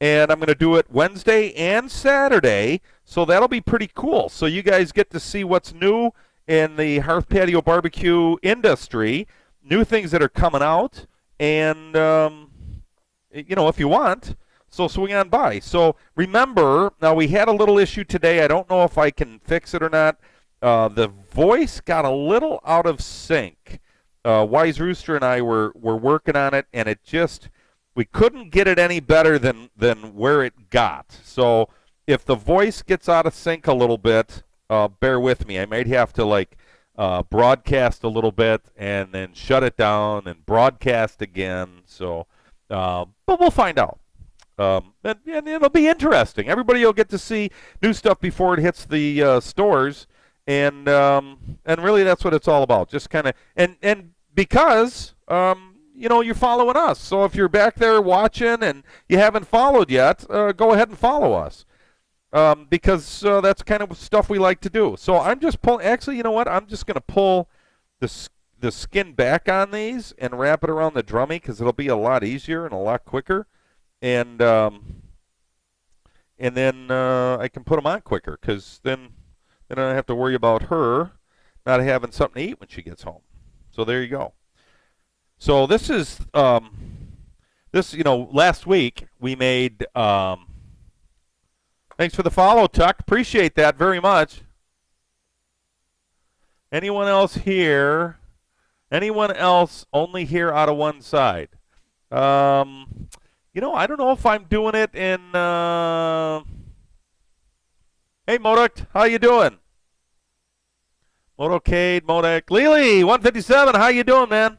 And I'm going to do it Wednesday and Saturday, so that'll be pretty cool. So you guys get to see what's new in the Hearth Patio Barbecue industry, new things that are coming out, and, if you want, So swing on by. So remember, now we had a little issue today. I don't know if I can fix it or not. The voice got a little out of sync. Wise Rooster and I were working on it, and it just, we couldn't get it any better than where it got. So if the voice gets out of sync a little bit, bear with me. I might have to broadcast a little bit and then shut it down and broadcast again. So, but we'll find out. And it'll be interesting. Everybody will get to see new stuff before it hits the stores, and really that's what it's all about. Just kind of and because you're following us. So if you're back there watching and you haven't followed yet, go ahead and follow us. Because that's kind of stuff we like to do. So I'm just pulling. Actually, you know what? I'm just going to pull the skin back on these and wrap it around the drummy because it'll be a lot easier and a lot quicker. And then I can put them on quicker because then I don't have to worry about her not having something to eat when she gets home. So there you go. So this is last week we made. Thanks for the follow, Tuck. Appreciate that very much. Anyone else here? Anyone else only here out of one side? I don't know if I'm doing it in... Hey, Modak, how you doing? Modocade, Modak. Lily, 157, how you doing, man?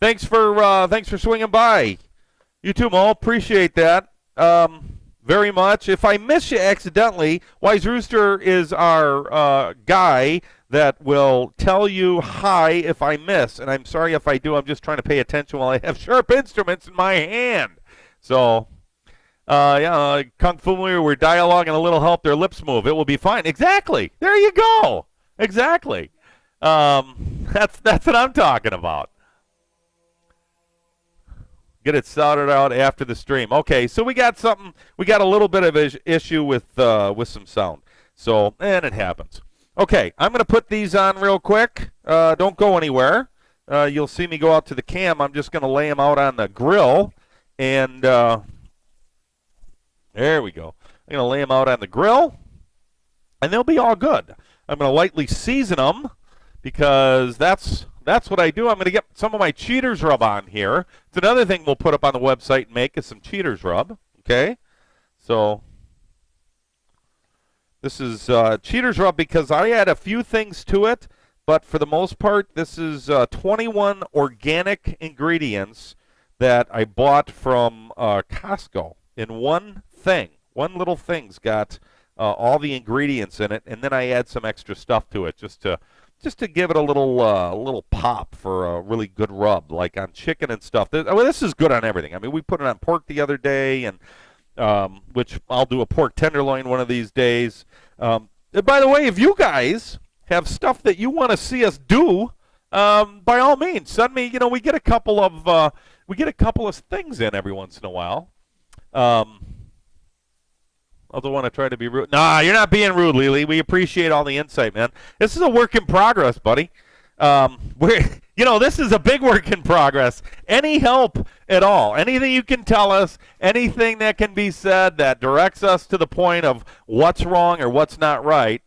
Thanks for swinging by. You too, Mo. Appreciate that. Very much. If I miss you accidentally, Wise Rooster is our guy that will tell you hi if I miss. And I'm sorry if I do. I'm just trying to pay attention while I have sharp instruments in my hand. So, Kung Fu we're dialoguing, a little help, their lips move. It will be fine. Exactly. There you go. Exactly. That's what I'm talking about. Get it sorted out after the stream. Okay, so we got a little bit of an issue with some sound. So, and it happens. Okay, I'm going to put these on real quick. Don't go anywhere. You'll see me go out to the cam. I'm just going to lay them out on the grill. And there we go. I'm going to lay them out on the grill. And they'll be all good. I'm going to lightly season them because that's what I do. I'm going to get some of my Cheaters Rub on here. It's another thing we'll put up on the website and make is some Cheaters Rub. Okay? So this is Cheaters Rub because I add a few things to it, but for the most part, this is 21 organic ingredients that I bought from Costco in one thing. One little thing's got all the ingredients in it, and then I add some extra stuff to it just to give it a little pop for a really good rub, like on chicken and stuff. This is good on everything. I mean, we put it on pork the other day, and which I'll do a pork tenderloin one of these days. And by the way, if you guys have stuff that you want to see us do, by all means, send me. We get a couple of things in every once in a while. I don't want to try to be rude. Nah, you're not being rude, Lily. We appreciate all the insight, man. This is a work in progress, buddy. This is a big work in progress. Any help at all, anything you can tell us, anything that can be said that directs us to the point of what's wrong or what's not right,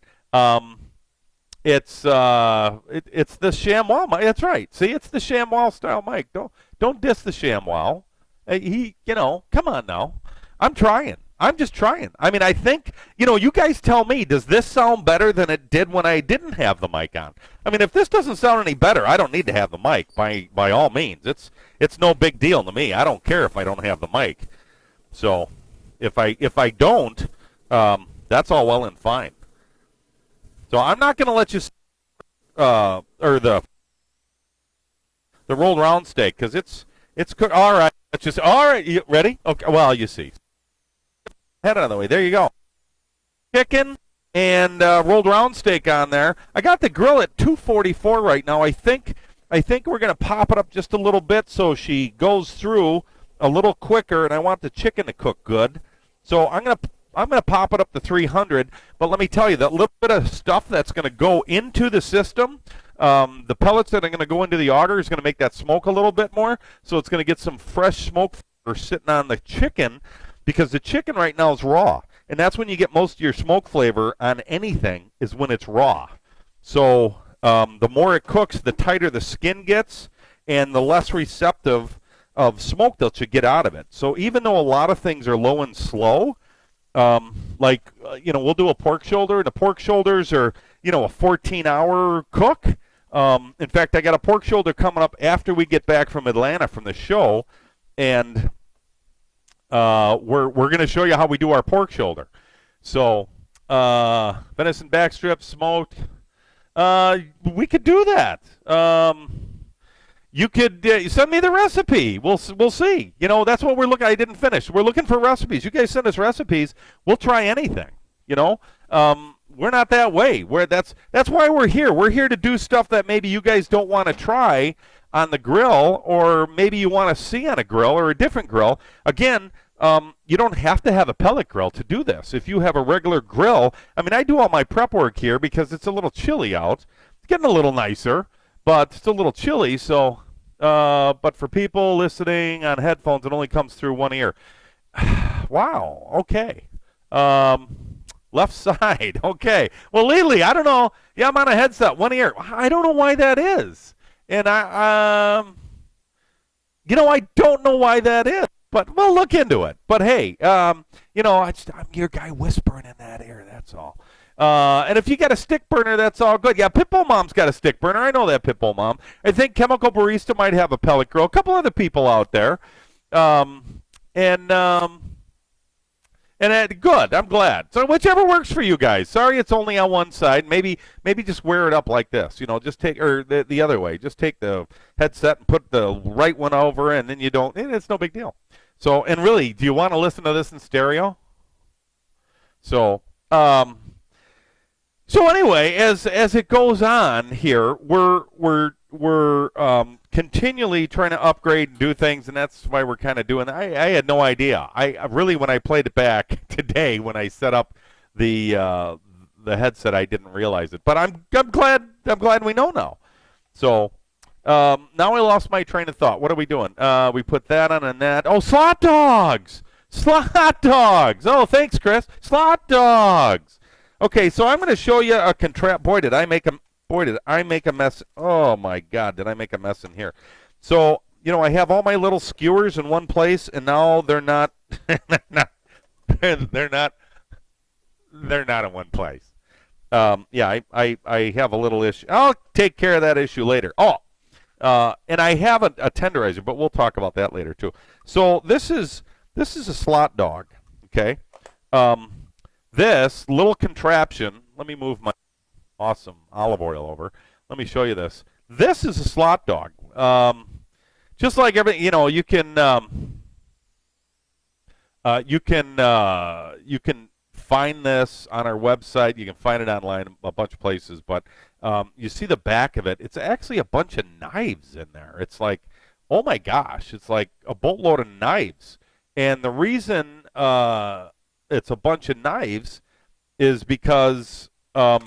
it's the ShamWow mic. That's right. See, it's the ShamWow style mic. Don't diss the ShamWow. Come on now. I'm trying. I'm just trying. I mean, I think, you guys tell me, does this sound better than it did when I didn't have the mic on? I mean, if this doesn't sound any better, I don't need to have the mic by all means. It's no big deal to me. I don't care if I don't have the mic. So if I don't, that's all well and fine. So I'm not going to let you or the rolled round steak because it's cooked. All right. All right. You ready? Okay. Well, you see. Head out of the way. There you go. Chicken and rolled round steak on there. I got the grill at 244 right now. I think we're going to pop it up just a little bit so she goes through a little quicker, and I want the chicken to cook good. So I'm gonna pop it up to 300. But let me tell you, that little bit of stuff that's going to go into the system, the pellets that are going to go into the auger is going to make that smoke a little bit more. So it's going to get some fresh smoke sitting on the chicken. because the chicken right now is raw, and that's when you get most of your smoke flavor on anything is when it's raw. So the more it cooks, the tighter the skin gets, and the less receptive of smoke that you get out of it. So even though a lot of things are low and slow, we'll do a pork shoulder, and the pork shoulders are, a 14-hour cook. In fact, I got a pork shoulder coming up after we get back from Atlanta from the show, and we're going to show you how we do our pork shoulder. So venison back strips, smoked. We could do that. You could send me the recipe. We'll see. That's what we're looking. I didn't finish. We're looking for recipes. You guys send us recipes. We'll try anything. We're not that way. That's why we're here. We're here to do stuff that maybe you guys don't want to try on the grill, or maybe you want to see on a grill or a different grill. Again, you don't have to have a pellet grill to do this. If you have a regular grill, I do all my prep work here because it's a little chilly out. It's getting a little nicer, but it's a little chilly. So, but for people listening on headphones, it only comes through one ear. Wow. Okay. Left side. Okay. Well, lately, I don't know. Yeah, I'm on a headset, one ear. I don't know why that is. And I don't know why that is. But we'll look into it. But hey, I'm your guy whispering in that ear. That's all. And if you got a stick burner, that's all good. Yeah, Pitbull Mom's got a stick burner. I know that, Pitbull Mom. I think Chemical Barista might have a pellet grill. A couple other people out there. Good. I'm glad. So whichever works for you guys. Sorry, it's only on one side. Maybe just wear it up like this. Just take, or the other way. Just take the headset and put the right one over, and then you don't. It's no big deal. So, and really, do you want to listen to this in stereo? So anyway, as it goes on here, we're continually trying to upgrade and do things, and that's why we're kind of doing. I had no idea. I really, when I played it back today, when I set up the headset, I didn't realize it. But I'm glad we know now. So now I lost my train of thought. What are we doing? We put that on and that. Oh, slot dogs! Slot dogs! Oh, thanks, Chris. Slot dogs. Okay, so I'm going to show you a contrap. Boy, did I make a mess. Oh, my God, did I make a mess in here. So, I have all my little skewers in one place, and now they're not, they're not in one place. I have a little issue. I'll take care of that issue later. And I have a tenderizer, but we'll talk about that later, too. So this is a slot dog, okay? This little contraption, let me move my awesome olive oil over. Let me show you this. This is a slot dog. Just like everything, you can find this on our website. You can find it online a bunch of places, but you see the back of it. It's actually a bunch of knives in there. It's like, oh my gosh, it's like a boatload of knives. And the reason it's a bunch of knives is because the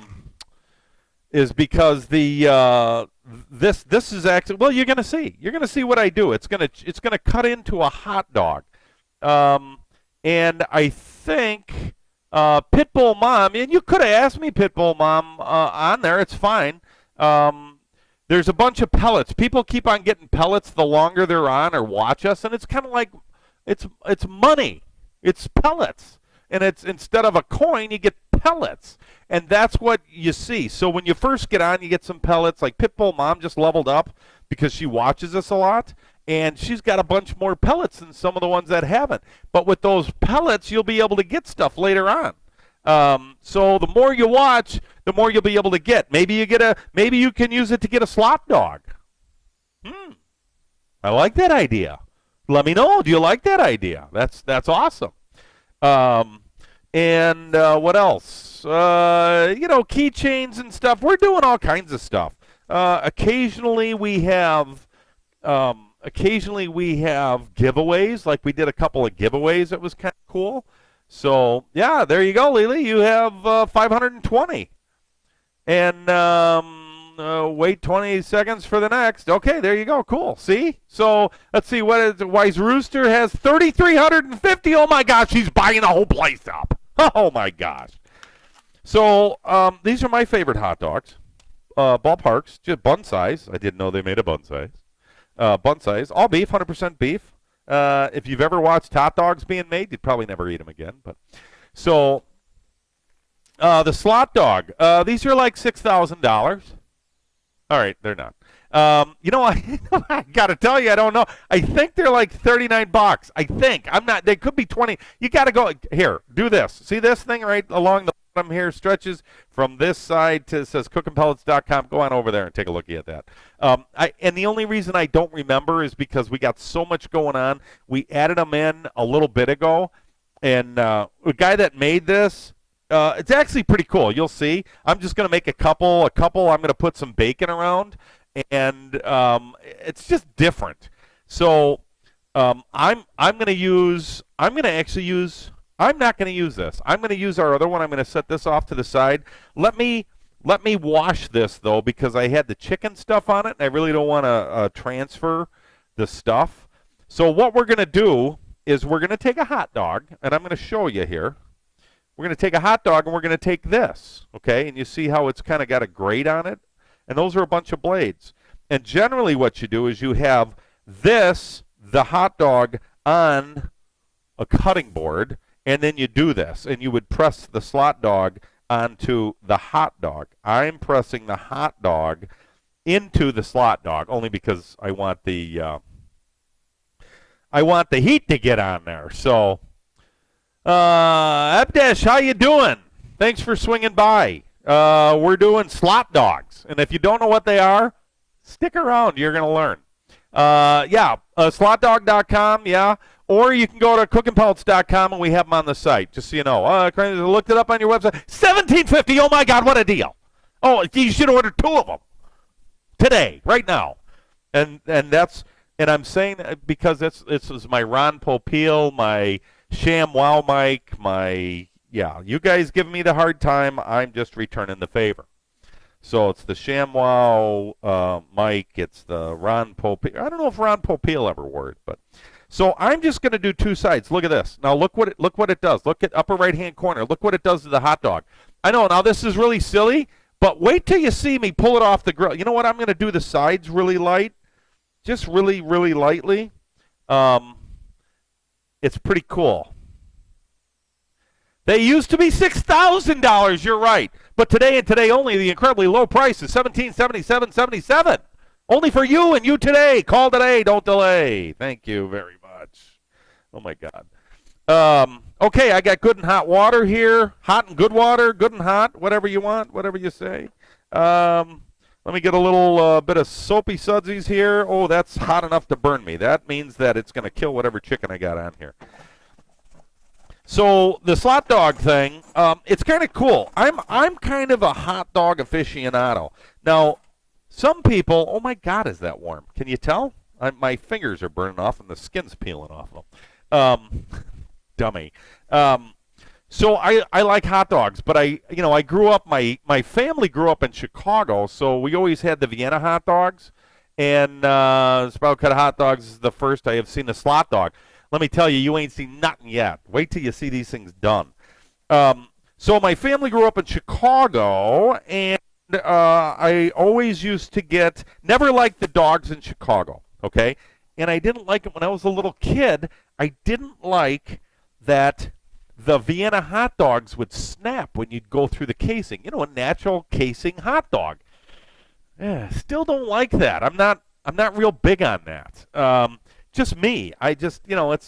this is actually, well, you're gonna see what I do. It's gonna cut into a hot dog, and I think Pitbull Mom, and you could have asked me, Pitbull Mom, on there. It's fine. There's a bunch of pellets. People keep on getting pellets the longer they're on or watch us, and it's kind of like it's money. It's pellets. And it's, instead of a coin, you get pellets. And that's what you see. So when you first get on, you get some pellets. Like Pitbull Mom just leveled up because she watches us a lot. And she's got a bunch more pellets than some of the ones that haven't. But with those pellets, you'll be able to get stuff later on. So the more you watch, the more you'll be able to get. Maybe you can use it to get a slot dog. I like that idea. Let me know. Do you like that idea? That's awesome. And what else? Keychains and stuff. We're doing all kinds of stuff. Occasionally we have giveaways. Like we did a couple of giveaways. That was kind of cool. So yeah, there you go, Lily. You have 520. And Wait 20 seconds for the next. Okay, there you go. Cool. See? So let's see. What is Wise Rooster has 3,350. Oh my gosh, he's buying the whole place up. Oh my gosh. So these are my favorite hot dogs. Ballparks, just bun size. I didn't know they made a bun size. Bun size, all beef, 100% beef. If you've ever watched hot dogs being made, you'd probably never eat them again. But so the slot dog, these are like $6,000. All right, they're not. I got to tell you, I don't know. I think they're like $39. I think. I'm not. They could be 20. You got to go here. Do this. See this thing right along the bottom here stretches from this side to, it says cookandpellets.com. Go on over there and take a look at that. And the only reason I don't remember is because we got so much going on. We added them in a little bit ago, and the guy that made this, it's actually pretty cool. You'll see. I'm just going to make a couple. I'm going to put some bacon around, and it's just different. So I'm not going to use this. I'm going to use our other one. I'm going to set this off to the side. Let me wash this though, because I had the chicken stuff on it, and I really don't want to transfer the stuff. So what we're going to do is we're going to take a hot dog, and I'm going to show you here. We're going to take a hot dog, and we're going to take this, okay? And you see how it's kind of got a grate on it? And those are a bunch of blades. And generally what you do is you have this, the hot dog, on a cutting board, and then you do this, and you would press the slot dog onto the hot dog. I'm pressing the hot dog into the slot dog, only because I want the heat to get on there. So, Abdesh, how you doing? Thanks for swinging by. We're doing slot dogs, and if you don't know what they are, stick around. You're going to learn. Slotdog.com, yeah. Or you can go to cookandpellets.com, and we have them on the site, just so you know. I looked it up on your website. $17.50. Oh, my God, what a deal. Oh, you should order 2 of them today, right now. And I'm saying because this is my Ron Popeil, my ShamWow mic, you guys give me the hard time. I'm just returning the favor. So it's the ShamWow mic. It's the Ron Popeil. I don't know if Ron Popeil ever wore it, but so I'm just going to do 2 sides. Look at this. Now look what it does. Look at upper right hand corner. Look what it does to the hot dog. I know. Now this is really silly, but wait till you see me pull it off the grill. You know what? I'm going to do the sides really light, just really, really lightly. It's pretty cool. They used to be $6,000. You're right. But today and today only, the incredibly low price is $1777.77. Only for you and you today. Call today. Don't delay. Thank you very much. Oh, my God. Okay, I got good and hot water here. Hot and good water. Good and hot. Whatever you want. Whatever you say. Let me get a little bit of soapy sudsies here. Oh, that's hot enough to burn me. That means that it's going to kill whatever chicken I got on here. So the slot dog thing, it's kind of cool. I'm kind of a hot dog aficionado. Now, some people, oh my God, is that warm? Can you tell? My fingers are burning off and the skin's peeling off them. Dummy. So I like hot dogs, but I grew up. My family grew up in Chicago, so we always had the Vienna hot dogs, and Sprout Cut hot dogs is the first I have seen a slot dog. Let me tell you, you ain't seen nothing yet. Wait till you see these things done. So my family grew up in Chicago, and I always used to never liked the dogs in Chicago, okay? And I didn't like it when I was a little kid. I didn't like that the Vienna hot dogs would snap when you'd go through the casing. You know, a natural casing hot dog. Yeah, still don't like that. I'm not real big on that. Just me. It's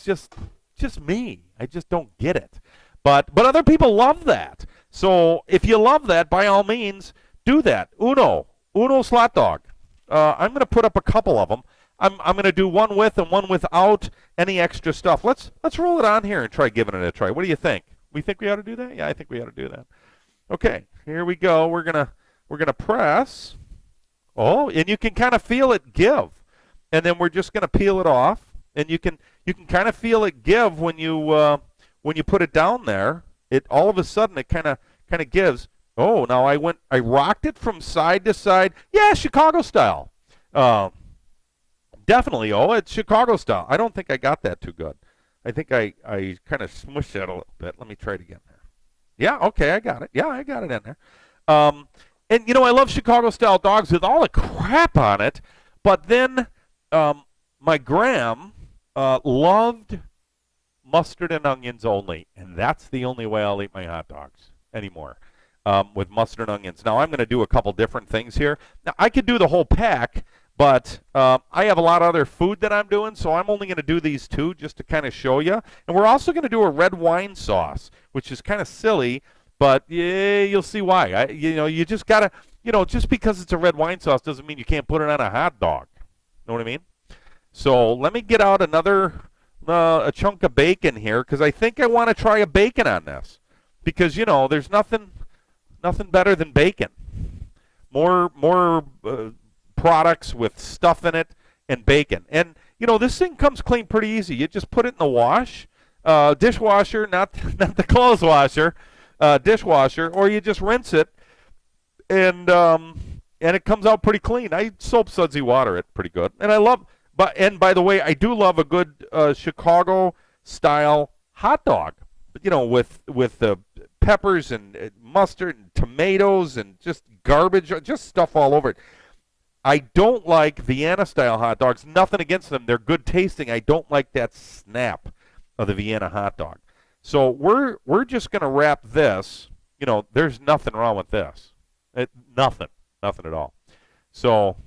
just me. I just don't get it. But other people love that. So if you love that, by all means, do that. Uno slot dog. I'm going to put up a couple of them. I'm going to do one with and one without any extra stuff. Let's roll it on here and try giving it a try. What do you think? We think we ought to do that? Yeah, I think we ought to do that. Okay, here we go. We're gonna press. Oh, and you can kind of feel it give. And then we're just going to peel it off, and you can kind of feel it give when you put it down there. It all of a sudden it kind of gives. Oh, now I rocked it from side to side. Yeah, Chicago style. Uh, Definitely. Oh, it's Chicago style. I don't think I got that too good. I think I kind of smushed that a little bit. Let me try it again there. Yeah, okay, I got it. Yeah, I got it in there. Um, and I love Chicago style dogs with all the crap on it. But then um, my Graham loved mustard and onions only, and that's the only way I'll eat my hot dogs anymore. With mustard and onions. Now I'm going to do a couple different things here. Now I could do the whole pack, but I have a lot of other food that I'm doing, so I'm only going to do these two just to kind of show you. And we're also going to do a red wine sauce, which is kind of silly, but yeah, you'll see why. You just gotta, just because it's a red wine sauce doesn't mean you can't put it on a hot dog. Know what I mean? So let me get out another a chunk of bacon here because I think I want to try a bacon on this because there's nothing better than bacon. More products with stuff in it and bacon. And this thing comes clean pretty easy. You just put it in the wash, dishwasher, not the clothes washer, dishwasher, or you just rinse it, and it comes out pretty clean. I soap sudsy water it pretty good, and I love. And by the way, I do love a good Chicago style hot dog. With the peppers and mustard and tomatoes and just garbage, just stuff all over it. I don't like Vienna style hot dogs. Nothing against them; they're good tasting. I don't like that snap of the Vienna hot dog. So we're just gonna wrap this. There's nothing wrong with this. Nothing at all. So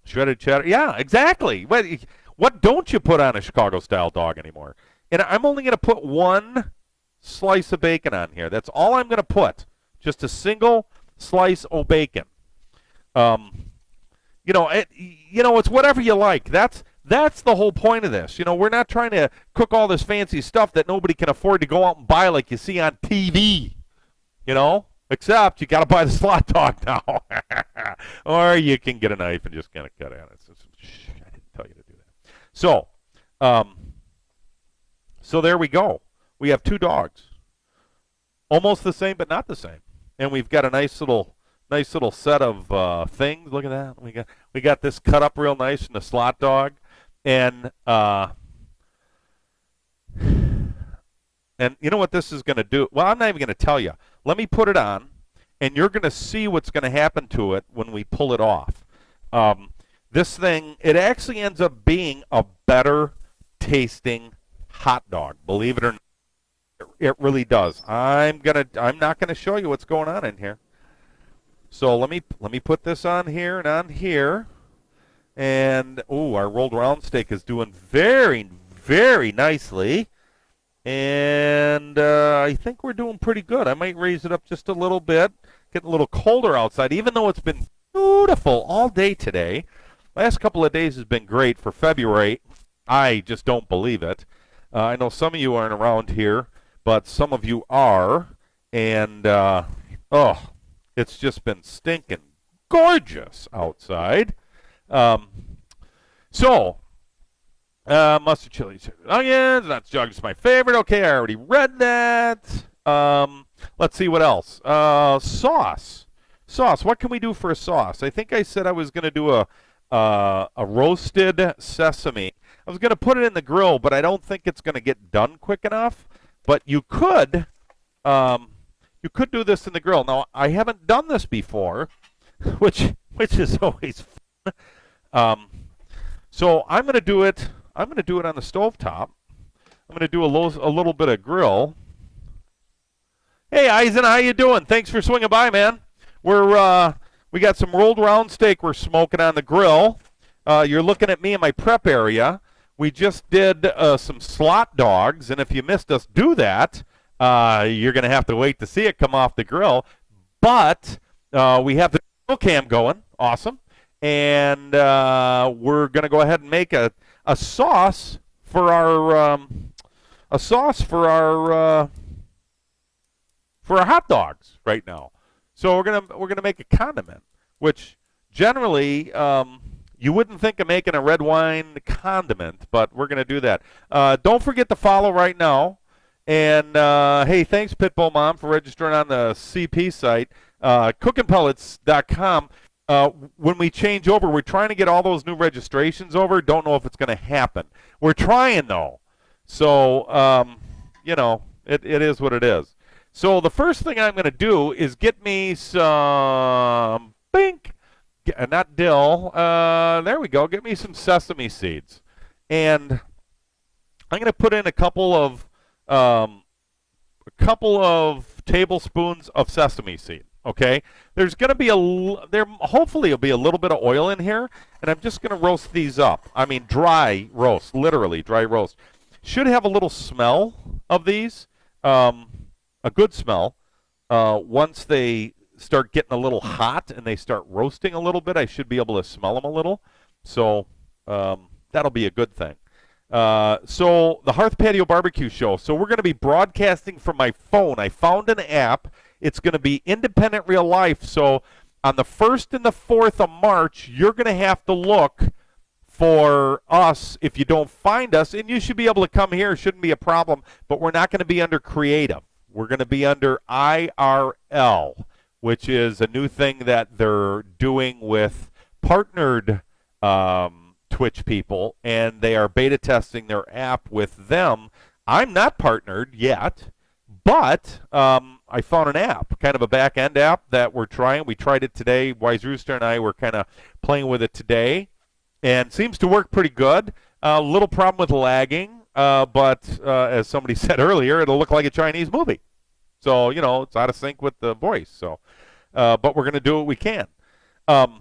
shredded cheddar, yeah, exactly. What don't you put on a Chicago style dog anymore? And I'm only gonna put one slice of bacon on here. That's all I'm going to put. Just a single slice of bacon. It's whatever you like. That's the whole point of this. We're not trying to cook all this fancy stuff that nobody can afford to go out and buy like you see on TV. Except you got to buy the slot dog now. Or you can get a knife and just kind of cut at it. I didn't tell you to do that. So there we go. We have two dogs, almost the same but not the same, and we've got a nice little set of things. Look at that. We got this cut up real nice in the slot dog, and you know what this is going to do? Well, I'm not even going to tell you. Let me put it on, and you're going to see what's going to happen to it when we pull it off. This thing, it actually ends up being a better tasting hot dog, believe it or not. It really does. I'm not gonna show you what's going on in here. So let me put this on here and on here, and our rolled round steak is doing very, very nicely, and I think we're doing pretty good. I might raise it up just a little bit. Getting a little colder outside, even though it's been beautiful all day today. Last couple of days has been great for February. I just don't believe it. I know some of you aren't around here, but some of you are, and it's just been stinking gorgeous outside. Mustard, chili, onions, that's just my favorite. Okay, I already read that. Let's see what else. Sauce. What can we do for a sauce? I think I said I was going to do a roasted sesame. I was going to put it in the grill, but I don't think it's going to get done quick enough. But you could do this in the grill. Now I haven't done this before, which is always fun. So I'm going to do it. I'm going to do it on the stovetop. I'm going to do a little bit of grill. Hey Eisen, how you doing? Thanks for swinging by, man. We got some rolled round steak we're smoking on the grill. You're looking at me in my prep area. We just did some slot dogs, and if you missed us do that, you're going to have to wait to see it come off the grill. But we have the grill cam going. Awesome. And we're going to go ahead and make a sauce for our hot dogs right now. So we're gonna make a condiment, which generally you wouldn't think of making a red wine condiment, but we're going to do that. Don't forget to follow right now. And hey, thanks Pitbull Mom for registering on the CP site, cookingpellets.com. When we change over, we're trying to get all those new registrations over. Don't know if it's going to happen. We're trying though. So it is what it is. So the first thing I'm going to do is get me some not dill. There we go. Get me some sesame seeds, and I'm going to put in a couple of tablespoons of sesame seed. Okay, there's going to be hopefully will be a little bit of oil in here, and I'm just going to roast these up. I mean, dry roast, literally dry roast. Should have a little smell of these, a good smell. Once they start getting a little hot and they start roasting a little bit, I should be able to smell them a little. So that'll be a good thing. So the Hearth Patio Barbecue Show. So we're going to be broadcasting from my phone. I found an app. It's going to be independent real life. So on the 1st and the 4th of March, you're going to have to look for us if you don't find us. And you should be able to come here. It shouldn't be a problem. But we're not going to be under creative. We're going to be under IRL, which is a new thing that they're doing with partnered Twitch people. And they are beta testing their app with them. I'm not partnered yet. But I found an app, kind of a back-end app that we're trying. We tried it today. Wise Rooster and I were kind of playing with it today, and seems to work pretty good. A little problem with lagging, but as somebody said earlier, it'll look like a Chinese movie. So, it's out of sync with the voice. So, but we're going to do what we can. And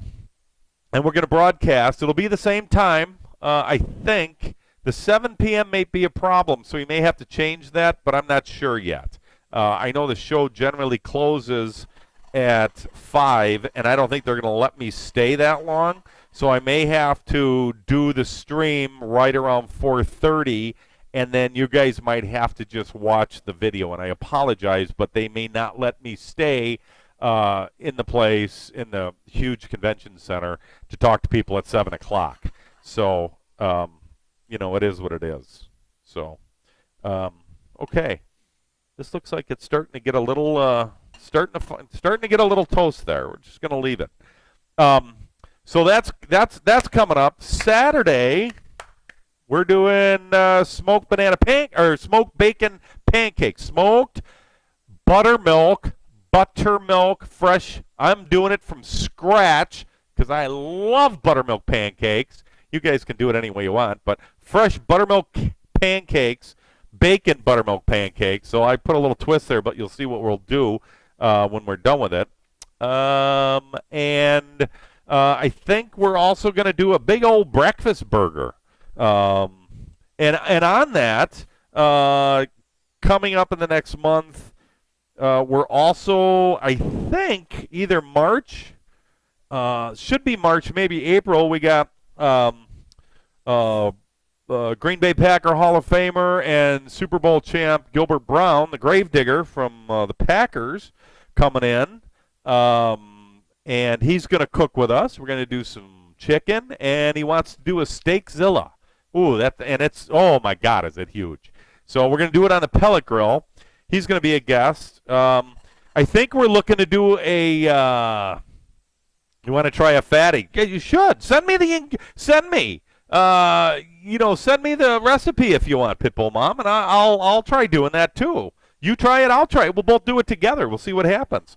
we're going to broadcast. It'll be the same time, I think. The 7 p.m. may be a problem, so we may have to change that, but I'm not sure yet. I know the show generally closes at 5, and I don't think they're going to let me stay that long, so I may have to do the stream right around 4:30, and then you guys might have to just watch the video, and I apologize, but they may not let me stay in the place, in the huge convention center, to talk to people at 7 o'clock. So, it is what it is. So, okay. This looks like it's starting to get a little starting to get a little toast there. We're just going to leave it. So that's coming up Saturday. We're doing smoked bacon pancakes, smoked buttermilk, fresh. I'm doing it from scratch because I love buttermilk pancakes. You guys can do it any way you want, but fresh buttermilk pancakes, bacon buttermilk pancakes. So I put a little twist there, but you'll see what we'll do when we're done with it. And I think we're also going to do a big old breakfast burger. And on that, coming up in the next month, we're also, I think, either March, should be March, maybe April. We got Green Bay Packer Hall of Famer and Super Bowl champ Gilbert Brown, the gravedigger from the Packers, coming in. And he's going to cook with us. We're going to do some chicken, and he wants to do a Steakzilla. Ooh, oh my God, is it huge. So we're going to do it on the pellet grill. He's going to be a guest. I think we're looking to do a, you want to try a fatty? Yeah, you should. Send me the recipe if you want, Pitbull Mom, and I'll try doing that too. You try it, I'll try it. We'll both do it together. We'll see what happens.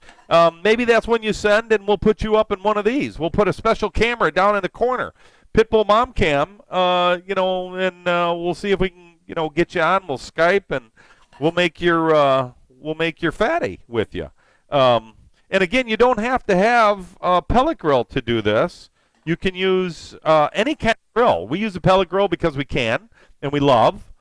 Maybe that's when you send, and we'll put you up in one of these. We'll put a special camera down in the corner, Pitbull Mom Cam, and we'll see if we can, get you on. We'll Skype, and we'll make your fatty with you. And again, you don't have to have a pellet grill to do this. You can use any kind of grill. We use a pellet grill because we can, and we love.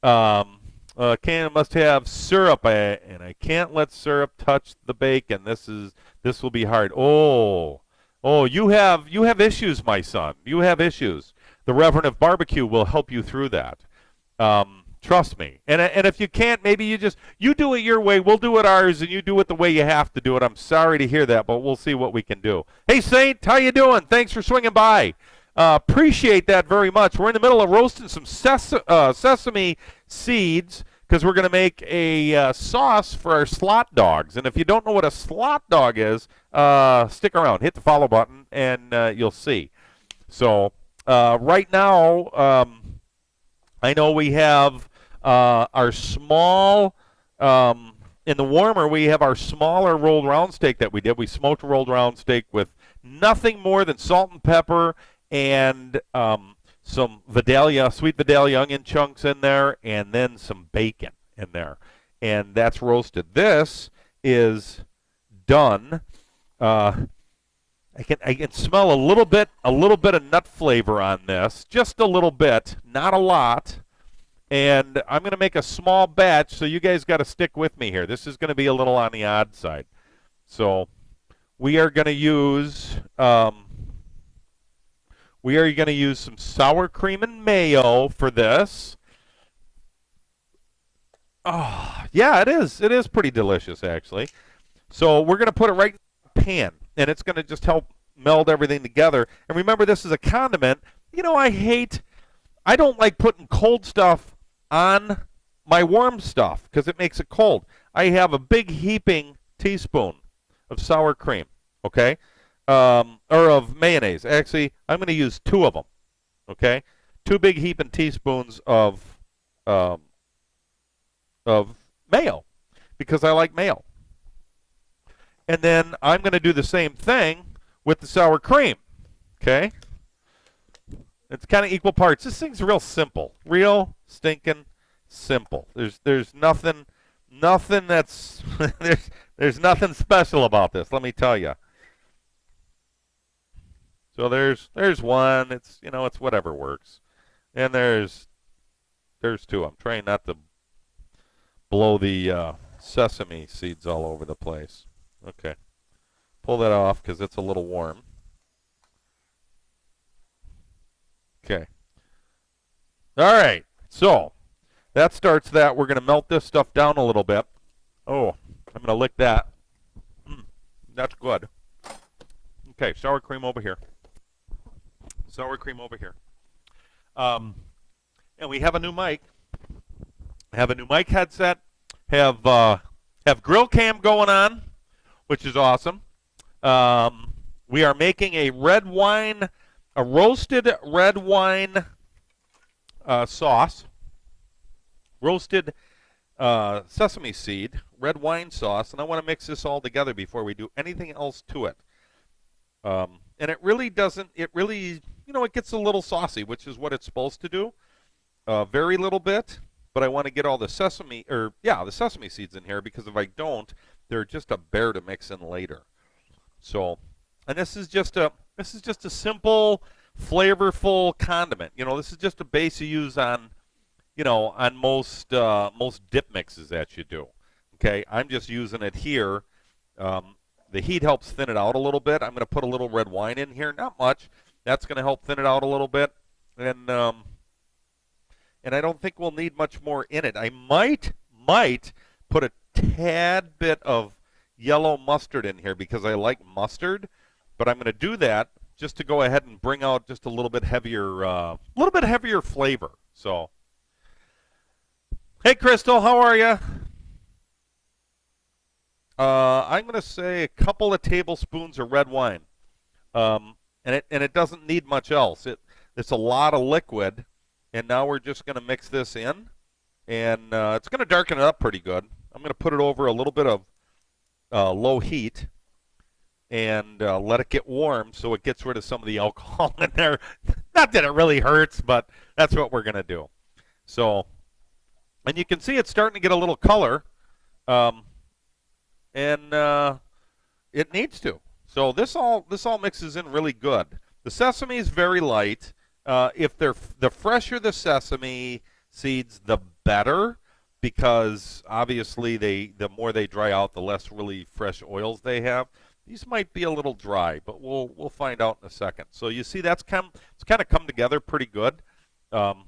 Must have syrup, and I can't let syrup touch the bacon. This will be hard. Oh, you have issues, my son. You have issues. The Reverend of Barbecue will help you through that. Trust me. And if you can't, maybe you do it your way. We'll do it ours, and you do it the way you have to do it. I'm sorry to hear that, but we'll see what we can do. Hey, Saint, how you doing? Thanks for swinging by. Appreciate that very much. We're in the middle of roasting some sesame seeds. because we're going to make a sauce for our slot dogs. And if you don't know what a slot dog is, stick around. Hit the follow button, and you'll see. So right now, I know we have our small, in the warmer, we have our smaller rolled round steak that we did. We smoked a rolled round steak with nothing more than salt and pepper and some Vidalia, sweet Vidalia onion chunks in there, and then some bacon in there. And that's roasted. This is done. I can smell a little bit of nut flavor on this, just a little bit, not a lot. And I'm going to make a small batch, so you guys got to stick with me here. This is going to be a little on the odd side. So we are going to use some sour cream and mayo for this. Oh, yeah, it is. It is pretty delicious, actually. So we're going to put it right in the pan, and it's going to just help meld everything together. And remember, this is a condiment. You know, I don't like putting cold stuff on my warm stuff because it makes it cold. I have a big heaping teaspoon of sour cream, okay, or of mayonnaise. Actually, I'm going to use 2 of them, okay, 2 big heaping teaspoons of mayo because I like mayo. And then I'm going to do the same thing with the sour cream, okay? It's kind of equal parts. This thing's real simple, real stinking simple. There's nothing that's there's nothing special about this. Let me tell you. So there's one. It's it's whatever works, and there's 2. I'm trying not to blow the sesame seeds all over the place. Okay, pull that off because it's a little warm. Okay. All right. So that starts that. We're going to melt this stuff down a little bit. Oh, I'm going to lick that. That's good. Okay, sour cream over here. Sour cream over here. And we have a new mic. Have a new mic headset. Have grill cam going on, which is awesome. We are making a roasted red wine sauce, roasted sesame seed, red wine sauce, and I want to mix this all together before we do anything else to it. And it really doesn't, it gets a little saucy, which is what it's supposed to do. Very little bit, but I want to get all the sesame seeds in here because if I don't, they're just a bear to mix in later. So, and this is just a simple, flavorful condiment. This is just a base you use on, on most dip mixes that you do. Okay, I'm just using it here. The heat helps thin it out a little bit. I'm going to put a little red wine in here, not much. That's going to help thin it out a little bit, and I don't think we'll need much more in it. I might put a tad bit of yellow mustard in here because I like mustard, but I'm going to do that just to go ahead and bring out just a little bit heavier flavor. So, hey, Crystal, how are you? I'm going to say a couple of tablespoons of red wine, and it doesn't need much else. It's a lot of liquid, and now we're just going to mix this in, and it's going to darken it up pretty good. I'm going to put it over a little bit of low heat and let it get warm so it gets rid of some of the alcohol in there. Not that it really hurts, but that's what we're going to do. So, and you can see it's starting to get a little color, and it needs to. So this all mixes in really good. The sesame is very light. If the fresher the sesame seeds, the better, because obviously the more they dry out, the less really fresh oils they have. These might be a little dry, but we'll find out in a second. So you see it's kind of come together pretty good. I'll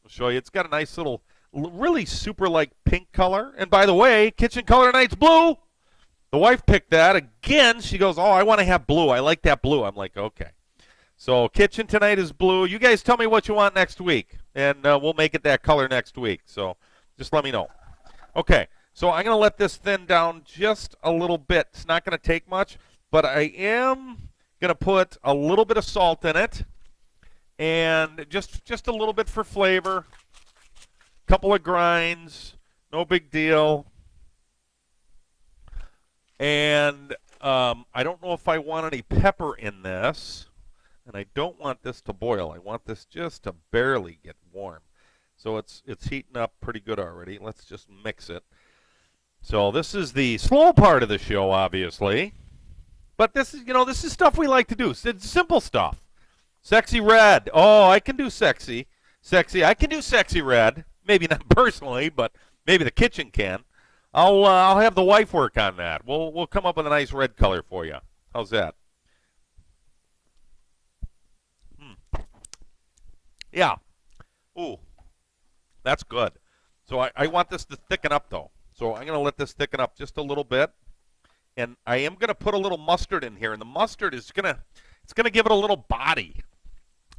show you. It's got a nice little, really super like pink color. And by the way, kitchen color tonight's blue. The wife picked that again. She goes, "Oh, I want to have blue. I like that blue." I'm like, "Okay." So kitchen tonight is blue. You guys tell me what you want next week, and we'll make it that color next week. So Just let me know. Okay, so I'm going to let this thin down just a little bit. It's not going to take much, but I am going to put a little bit of salt in it, and just a little bit for flavor. Couple of grinds, no big deal. And I don't know if I want any pepper in this, and I don't want this to boil. I want this just to barely get warm. So it's heating up pretty good already. Let's just mix it. So this is the slow part of the show, obviously. But this is stuff we like to do. It's simple stuff. Sexy red. Oh, I can do sexy. I can do sexy red. Maybe not personally, but maybe the kitchen can. I'll have the wife work on that. We'll come up with a nice red color for you. How's that? Yeah. Ooh, that's good. So I want this to thicken up, though. So I'm going to let this thicken up just a little bit. And I am going to put a little mustard in here. And the mustard is going to give it a little body.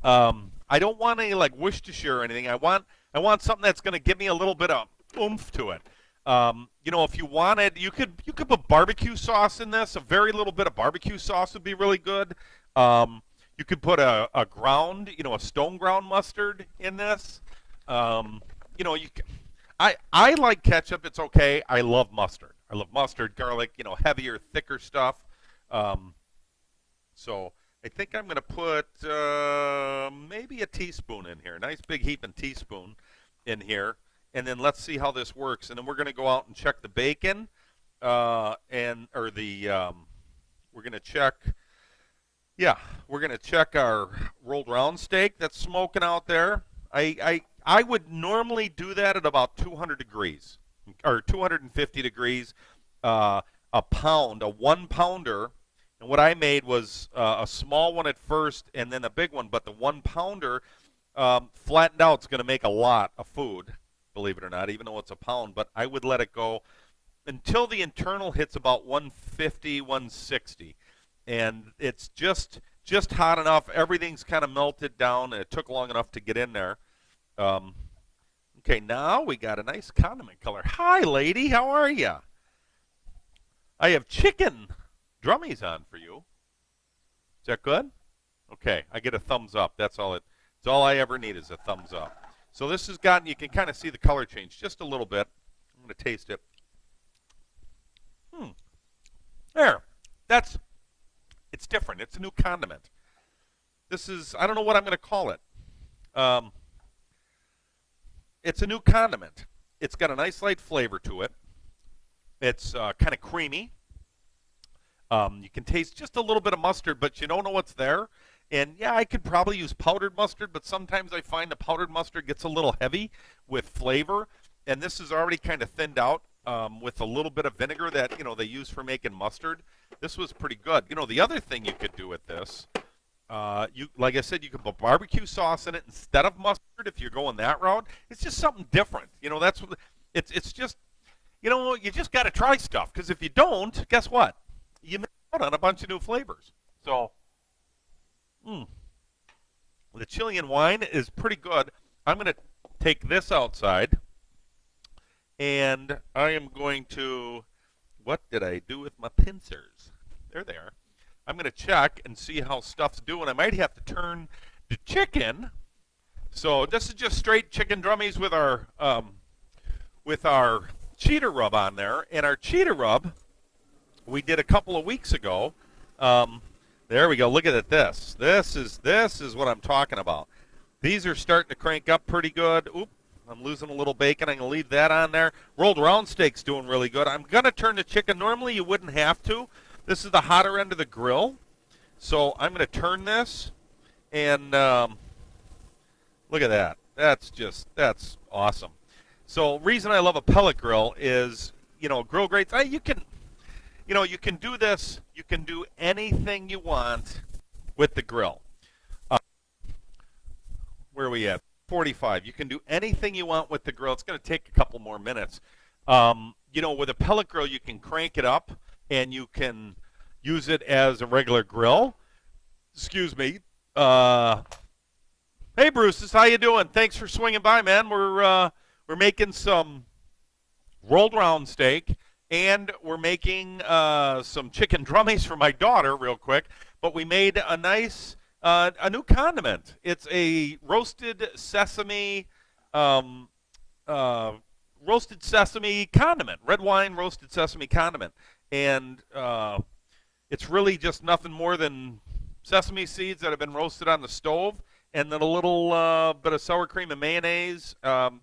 I don't want any like Worcestershire or anything. I want something that's going to give me a little bit of oomph to it. If you wanted, you could put barbecue sauce in this. A very little bit of barbecue sauce would be really good. You could put a ground, a stone ground mustard in this. I like ketchup. It's okay. I love mustard. I love mustard, garlic, heavier, thicker stuff. So I think I'm going to put maybe a teaspoon in here. Nice big heaping teaspoon in here. And then let's see how this works. And then we're going to go out and check the bacon, we're going to check. Yeah, we're going to check our rolled round steak that's smoking out there. I would normally do that at about 200 degrees or 250 degrees. A pound, a 1 pounder. And what I made was a small one at first and then a big one. But the 1 pounder flattened out is going to make a lot of food, believe it or not, even though it's a pound. But I would let it go until the internal hits about 150, 160. And it's just hot enough. Everything's kind of melted down, and it took long enough to get in there. Okay, now we got a nice condiment color. Hi, lady. How are you? I have chicken drummies on for you. Is that good? Okay, I get a thumbs up. That's all I ever need is a thumbs up. So this has gotten, you can kind of see the color change just a little bit. I'm going to taste it. There. It's different. It's a new condiment. This is, I don't know what I'm going to call it. It's a new condiment. It's got a nice light flavor to it. It's kind of creamy. You can taste just a little bit of mustard, but you don't know what's there. And yeah, I could probably use powdered mustard, but sometimes I find the powdered mustard gets a little heavy with flavor. And this is already kind of thinned out with a little bit of vinegar that they use for making mustard. This was pretty good. The other thing you could do with this, like I said, you could put barbecue sauce in it instead of mustard if you're going that route. It's just something different. That's what it's just. You just got to try stuff because if you don't, guess what? You miss out on a bunch of new flavors. So. The Chilean wine is pretty good. I'm going to take this outside, and I am going to, what did I do with my pincers? There they are. I'm going to check and see how stuff's doing. I might have to turn the chicken. So this is just straight chicken drummies with our cheetah rub on there, and our cheetah rub we did a couple of weeks ago. There we go. Look at this. This is what I'm talking about. These are starting to crank up pretty good. Oop, I'm losing a little bacon. I'm going to leave that on there. Rolled round steak's doing really good. I'm going to turn the chicken. Normally you wouldn't have to. This is the hotter end of the grill. So I'm going to turn this. And look at that. That's awesome. So reason I love a pellet grill is, grill grates. You can do this. You can do anything you want with the grill. Where are we at? 45. You can do anything you want with the grill. It's going to take a couple more minutes. With a pellet grill, you can crank it up and you can use it as a regular grill. Excuse me. Hey, Bruce, how you doing? Thanks for swinging by, man. We're we're making some rolled round steak, and we're making some chicken drummies for my daughter real quick. But we made a nice, a new condiment. It's a roasted sesame, um, roasted sesame condiment, red wine roasted sesame condiment. And it's really just nothing more than sesame seeds that have been roasted on the stove, and then a little bit of sour cream and mayonnaise,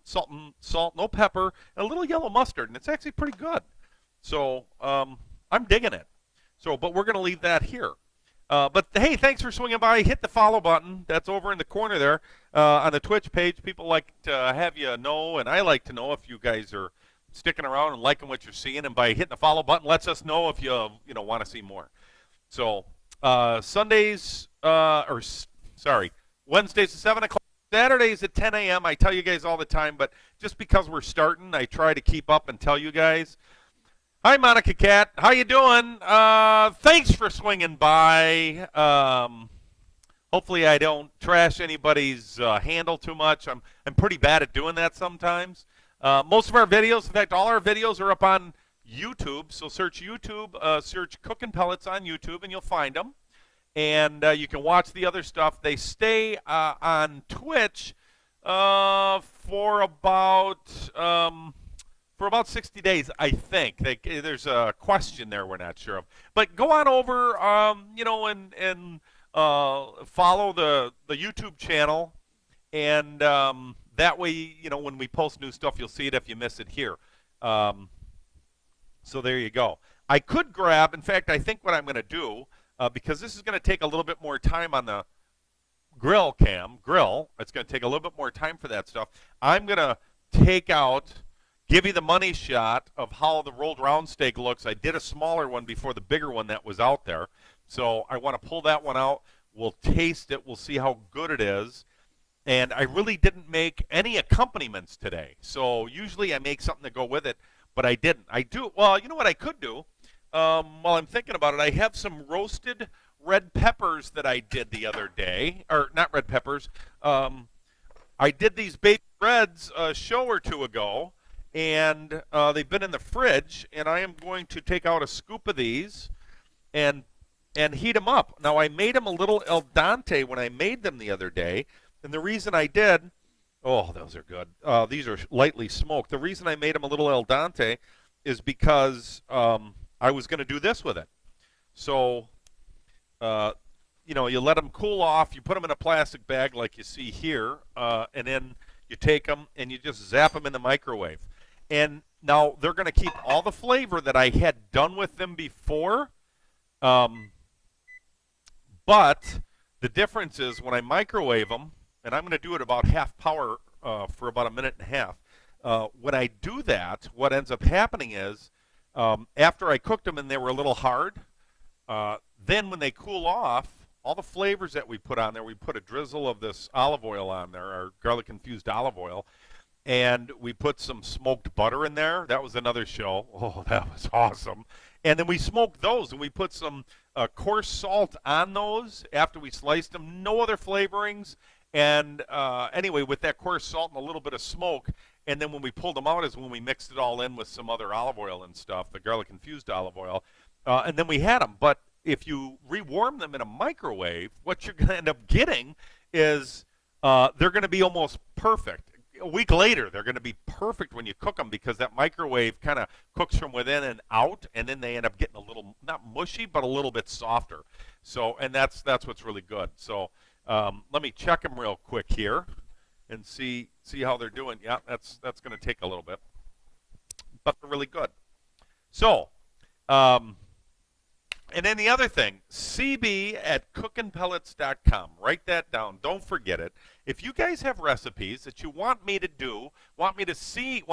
salt, no pepper, and a little yellow mustard, and it's actually pretty good. So I'm digging it. So, but we're going to leave that here. But hey, thanks for swinging by. Hit the follow button. That's over in the corner there on the Twitch page. People like to have you know, and I like to know if you guys are sticking around and liking what you're seeing. And by hitting the follow button, lets us know if you want to see more. So Sundays, Wednesdays at 7 o'clock. Saturdays at 10 a.m. I tell you guys all the time, but just because we're starting, I try to keep up and tell you guys. Hi, Monica Cat. How you doing? Thanks for swinging by. Hopefully I don't trash anybody's handle too much. I'm pretty bad at doing that sometimes. Most of our videos, in fact, all our videos are up on YouTube. So search YouTube, search Cooking Pellets on YouTube, and you'll find them. And you can watch the other stuff. They stay on Twitch for about 60 days, I think. There's a question there we're not sure of. But go on over, and follow the YouTube channel. And that way, when we post new stuff, you'll see it if you miss it here. So there you go. I could grab, in fact, I think what I'm going to do, because this is going to take a little bit more time on the grill. It's going to take a little bit more time for that stuff. I'm going to give you the money shot of how the rolled round steak looks. I did a smaller one before the bigger one that was out there. So I want to pull that one out. We'll taste it. We'll see how good it is. And I really didn't make any accompaniments today. So usually I make something to go with it, but I didn't. Well, you know what I could do? While I'm thinking about it, I have some roasted red peppers that I did the other day. Or not red peppers. I did these baby reds a show or two ago. And they've been in the fridge, and I am going to take out a scoop of these and heat them up. Now, I made them a little al dente when I made them the other day, and the reason I did, those are good. These are lightly smoked. The reason I made them a little al dente is because I was going to do this with it. So, you let them cool off. You put them in a plastic bag like you see here, and then you take them and you just zap them in the microwave. And now they're going to keep all the flavor that I had done with them before. But the difference is when I microwave them, and I'm going to do it about half power for about a minute and a half. When I do that, what ends up happening is after I cooked them and they were a little hard, then when they cool off, all the flavors that we put on there, we put a drizzle of this olive oil on there, our garlic-infused olive oil, and we put some smoked butter in there. That was another show. Oh, that was awesome. And then we smoked those, and we put some coarse salt on those after we sliced them. No other flavorings. And anyway, with that coarse salt and a little bit of smoke, and then when we pulled them out is when we mixed it all in with some other olive oil and stuff, the garlic-infused olive oil, and then we had them. But if you rewarm them in a microwave, what you're going to end up getting is they're going to be almost perfect. A week later, they're going to be perfect when you cook them because that microwave kind of cooks from within and out, and then they end up getting a little, not mushy, but a little bit softer. So, and that's what's really good. So let me check them real quick here and see how they're doing. Yeah, that's going to take a little bit, but they're really good. So, and then the other thing, cb@cookinpellets.com. Write that down. Don't forget it. If you guys have recipes that you want me to do, want to see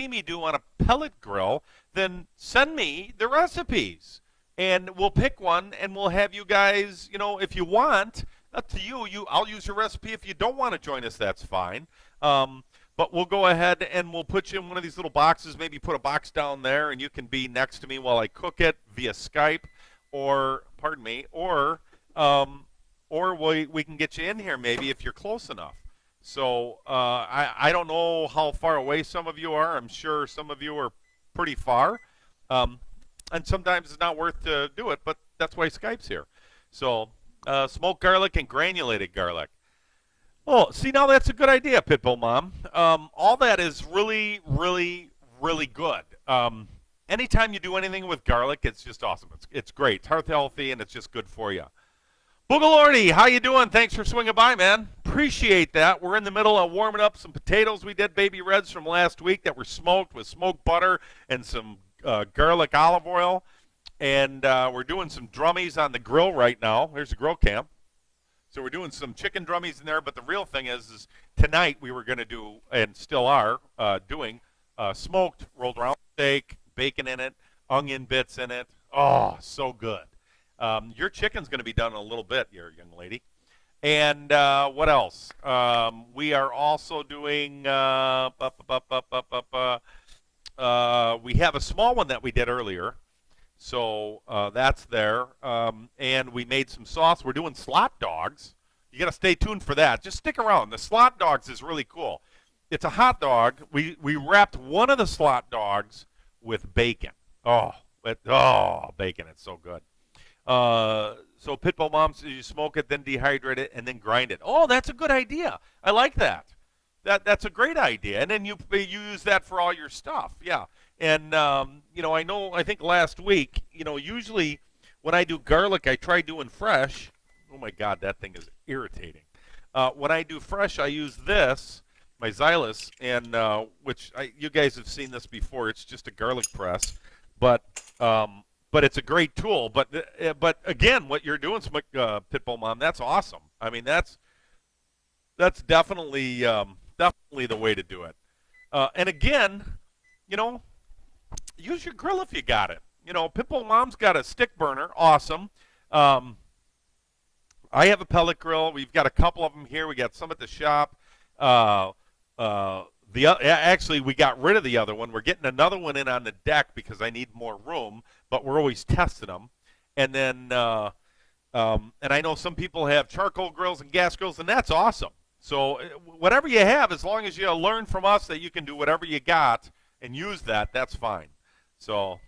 me do on a pellet grill, then send me the recipes. And we'll pick one, and we'll have you guys, if you want, up to you. I'll use your recipe. If you don't want to join us, that's fine. But we'll go ahead and we'll put you in one of these little boxes. Maybe put a box down there, and you can be next to me while I cook it via Skype. Or we can get you in here maybe if you're close enough. So I don't know how far away some of you are. I'm sure some of you are pretty far. Um, and sometimes it's not worth to do it, but that's why Skype's here. So smoked garlic and granulated garlic. Oh, see, now that's a good idea, Pitbull Mom. All that is really, really, really good. Anytime you do anything with garlic, it's just awesome. It's great. It's heart healthy, and it's just good for you. Boogalordy, how you doing? Thanks for swinging by, man. Appreciate that. We're in the middle of warming up some potatoes. We did baby reds from last week that were smoked with smoked butter and some garlic olive oil. And we're doing some drummies on the grill right now. There's the grill cam. So we're doing some chicken drummies in there. But the real thing is tonight we were going to do, and still are, doing smoked rolled round steak, bacon in it, onion bits in it. Oh, so good. Your chicken's going to be done in a little bit, your young lady. And what else? We are also doing. We have a small one that we did earlier, so that's there. And we made some sauce. We're doing slot dogs. You got to stay tuned for that. Just stick around. The slot dogs is really cool. It's a hot dog. We wrapped one of the slot dogs with bacon. Bacon! It's so good. So Pitbull Mom says you smoke it, then dehydrate it, and then grind it. Oh, that's a good idea. I like that. That's a great idea. And then you use that for all your stuff. Yeah. And I think last week, usually when I do garlic, I try doing fresh. Oh my God, that thing is irritating. When I do fresh, I use this, my Xylus, and you guys have seen this before. It's just a garlic press, but it's a great tool. But again, what you're doing, Pitbull Mom, that's awesome. I mean, that's definitely the way to do it. And again, use your grill if you got it. Pitbull Mom's got a stick burner, awesome. I have a pellet grill. We've got a couple of them here. We got some at the shop. Actually, we got rid of the other one. We're getting another one in on the deck because I need more room, but we're always testing them. And then, and I know some people have charcoal grills and gas grills, and that's awesome. So whatever you have, as long as you learn from us that you can do whatever you got and use that, that's fine. So,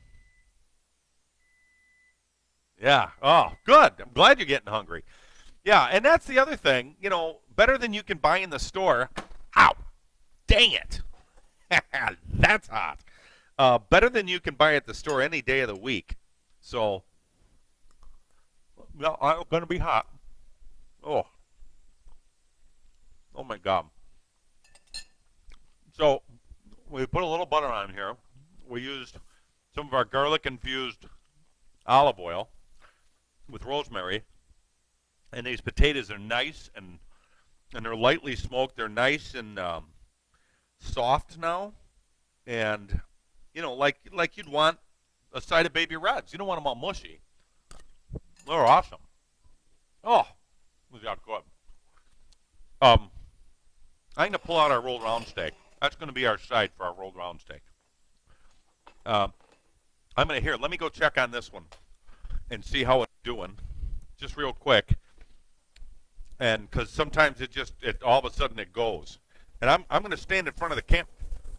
yeah. Oh, good. I'm glad you're getting hungry. Yeah, and that's the other thing. Better than you can buy in the store. Ow! Dang it! That's hot. Better than you can buy at the store any day of the week. So, well, I'm going to be hot. Oh my God. So, we put a little butter on here. We used some of our garlic-infused olive oil with rosemary. And these potatoes are nice and they're lightly smoked. They're nice and soft now, and like you'd want a side of baby reds. You don't want them all mushy. They're awesome. Oh, was that good? I'm gonna pull out our rolled round steak. That's gonna be our side for our rolled round steak. I'm gonna let me go check on this one and see how it's doing, just real quick. And because sometimes it all of a sudden it goes. And I'm going to stand in front of the cam.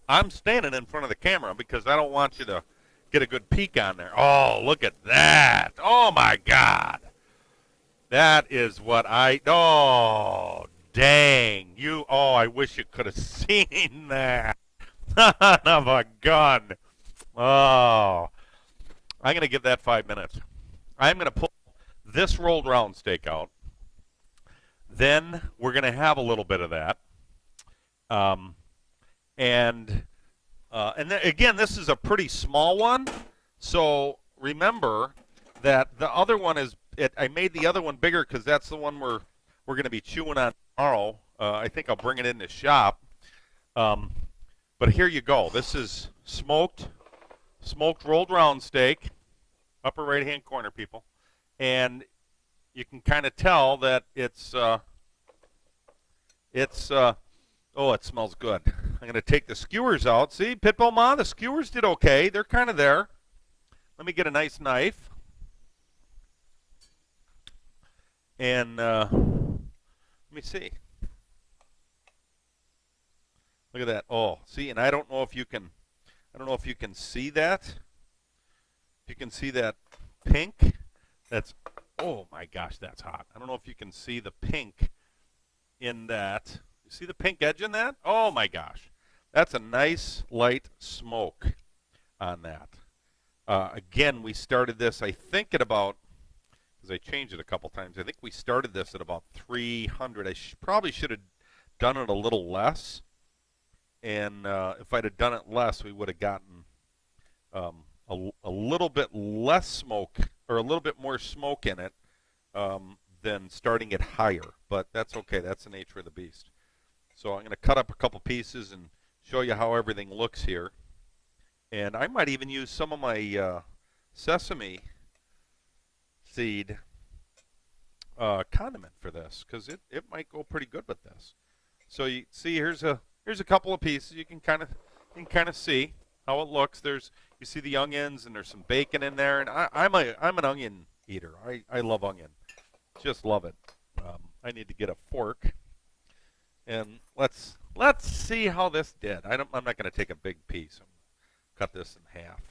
I'm standing in front of the camera because I don't want you to get a good peek on there. Oh, look at that. Oh, my God. That is what oh, dang. I wish you could have seen that. Son of a gun. Oh. I'm going to give that 5 minutes. I'm going to pull this rolled round steak out. Then we're going to have a little bit of that. And then, again, this is a pretty small one. So remember that the other one I made the other one bigger because that's the one we're going to be chewing on tomorrow. I think I'll bring it in the shop. But here you go. This is smoked rolled round steak, upper right-hand corner, people. And you can kind of tell that it smells good. I'm going to take the skewers out. See, Pitbull Mom, the skewers did okay. They're kind of there. Let me get a nice knife. And let me see. Look at that. Oh, see, and I don't know if you can see that. If you can see that pink, that's, oh my gosh, that's hot. I don't know if you can see the pink in that. You see the pink edge in that? Oh my gosh. That's a nice light smoke on that. Again, we started this, I think, at about, because I changed it a couple times, I think we started this at about 300. I probably should have done it a little less. And if I'd have done it less, we would have gotten a little bit less smoke, or a little bit more smoke in it than starting it higher. But that's okay. That's the nature of the beast. So I'm going to cut up a couple pieces and show you how everything looks here. And I might even use some of my sesame seed condiment for this, because it might go pretty good with this. So you see, here's a couple of pieces. You can kind of see how it looks. You see the onions, and there's some bacon in there. And I'm an onion eater. I love onion, just love it. I need to get a fork, and let's see how this did. I'm not going to take a big piece. I'm gonna cut this in half.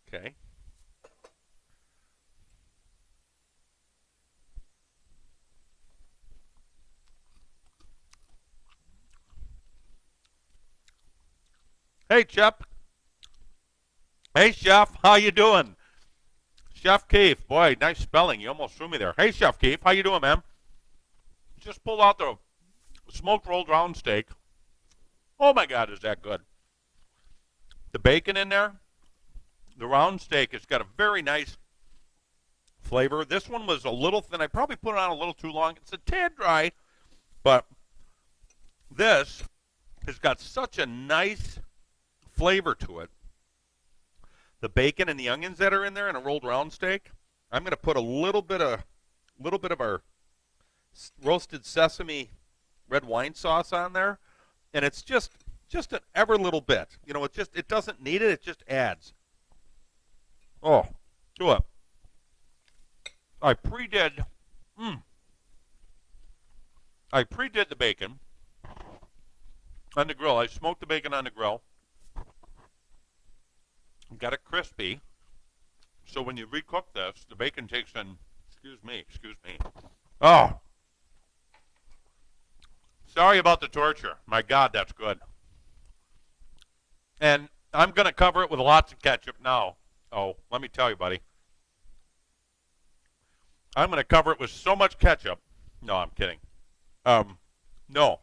Okay. Hey, Chef. Hey, Chef. How you doing? Chef Keith. Boy, nice spelling. You almost threw me there. Hey, Chef Keith. How you doing, man? Just pulled out the smoked rolled round steak. Oh, my God, is that good. The bacon in there. The round steak has got a very nice flavor. This one was a little thin. I probably put it on a little too long. It's a tad dry, but this has got such a nice flavor to it. The bacon and the onions that are in there in a rolled round steak. I'm going to put a little bit of our roasted sesame red wine sauce on there, and it's just an ever little bit. You know, it doesn't need it. It just adds. Oh, do it. I pre-did the bacon on the grill. I smoked the bacon on the grill. Got it crispy. So when you recook this, the bacon takes in, excuse me. Oh. Sorry about the torture. My God, that's good. And I'm going to cover it with lots of ketchup now. Oh, let me tell you, buddy. I'm going to cover it with so much ketchup. No, I'm kidding. No.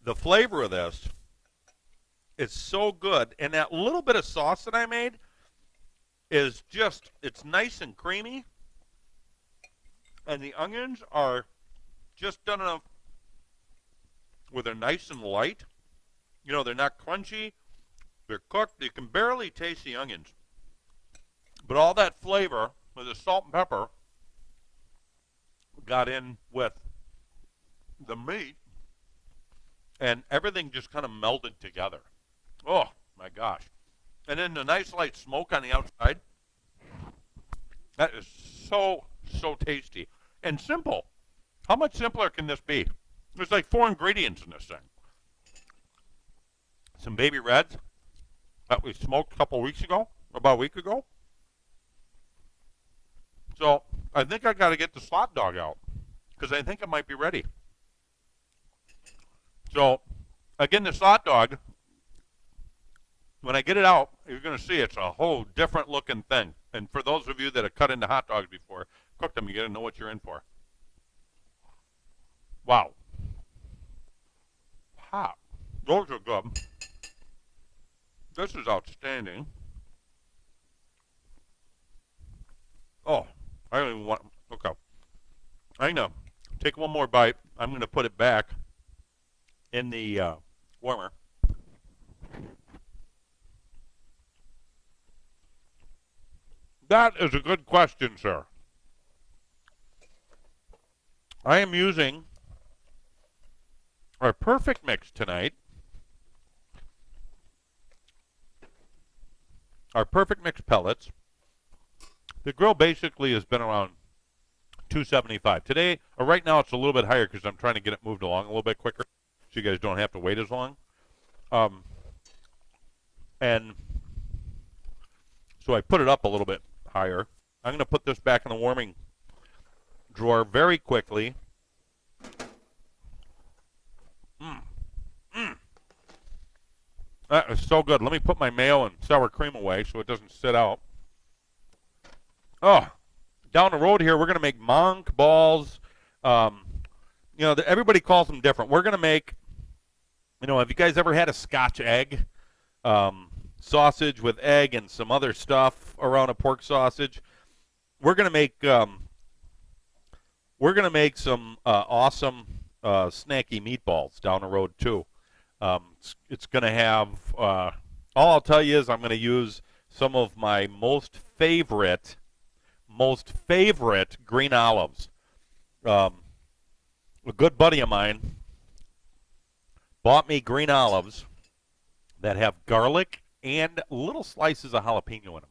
The flavor of this is so good. And that little bit of sauce that I made is just, it's nice and creamy. And the onions are just done enough where they're nice and light. You know, they're not crunchy. They're cooked. You can barely taste the onions. But all that flavor with the salt and pepper got in with the meat, and everything just kind of melded together. Oh, my gosh. And then the nice light smoke on the outside. That is so, so tasty. And simple. How much simpler can this be? There's like 4 ingredients in this thing. Some baby reds that we smoked about a week ago. So I think I got to get the slot dog out because I think it might be ready. So again, the slot dog, when I get it out, you're going to see it's a whole different looking thing. And for those of you that have cut into hot dogs before, cooked them, you got to know what you're in for. Wow. Hot. Those are good. This is outstanding. Oh, I don't even want. Okay. I'm going to take one more bite. I'm going to put it back in the warmer. That is a good question, sir. I am using our Perfect Mix tonight. Our Perfect Mix pellets. The grill basically has been around 275. Today, or right now, it's a little bit higher because I'm trying to get it moved along a little bit quicker. so you guys don't have to wait as long. And so I put it up a little bit higher. I'm going to put this back in the warming drawer very quickly. That is so good. Let me put my mayo and sour cream away so it doesn't sit out. Oh, down the road here, we're going to make monk balls. Everybody calls them different. We're going to make, have you guys ever had a Scotch egg? Sausage with egg and some other stuff around a pork sausage. We're going to make some awesome snacky meatballs down the road too. It's going to have, all I'll tell you is I'm going to use some of my most favorite green olives. A good buddy of mine bought me green olives that have garlic and little slices of jalapeno in them.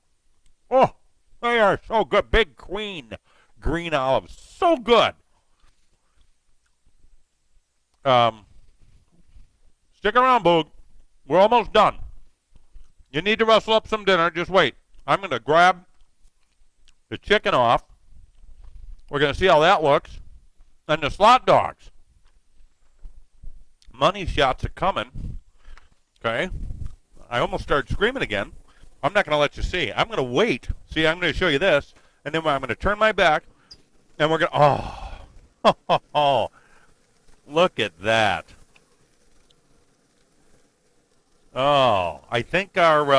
Oh, they are so good. Big green olives. So good. Stick around, Boog. We're almost done. You need to rustle up some dinner. Just wait. I'm going to grab the chicken off. We're going to see how that looks. And the slot dogs. Money shots are coming. Okay. I almost started screaming again. I'm not going to let you see. I'm going to wait. See, I'm going to show you this. And then I'm going to turn my back. And we're going to... Oh. Look at that. Oh, I think our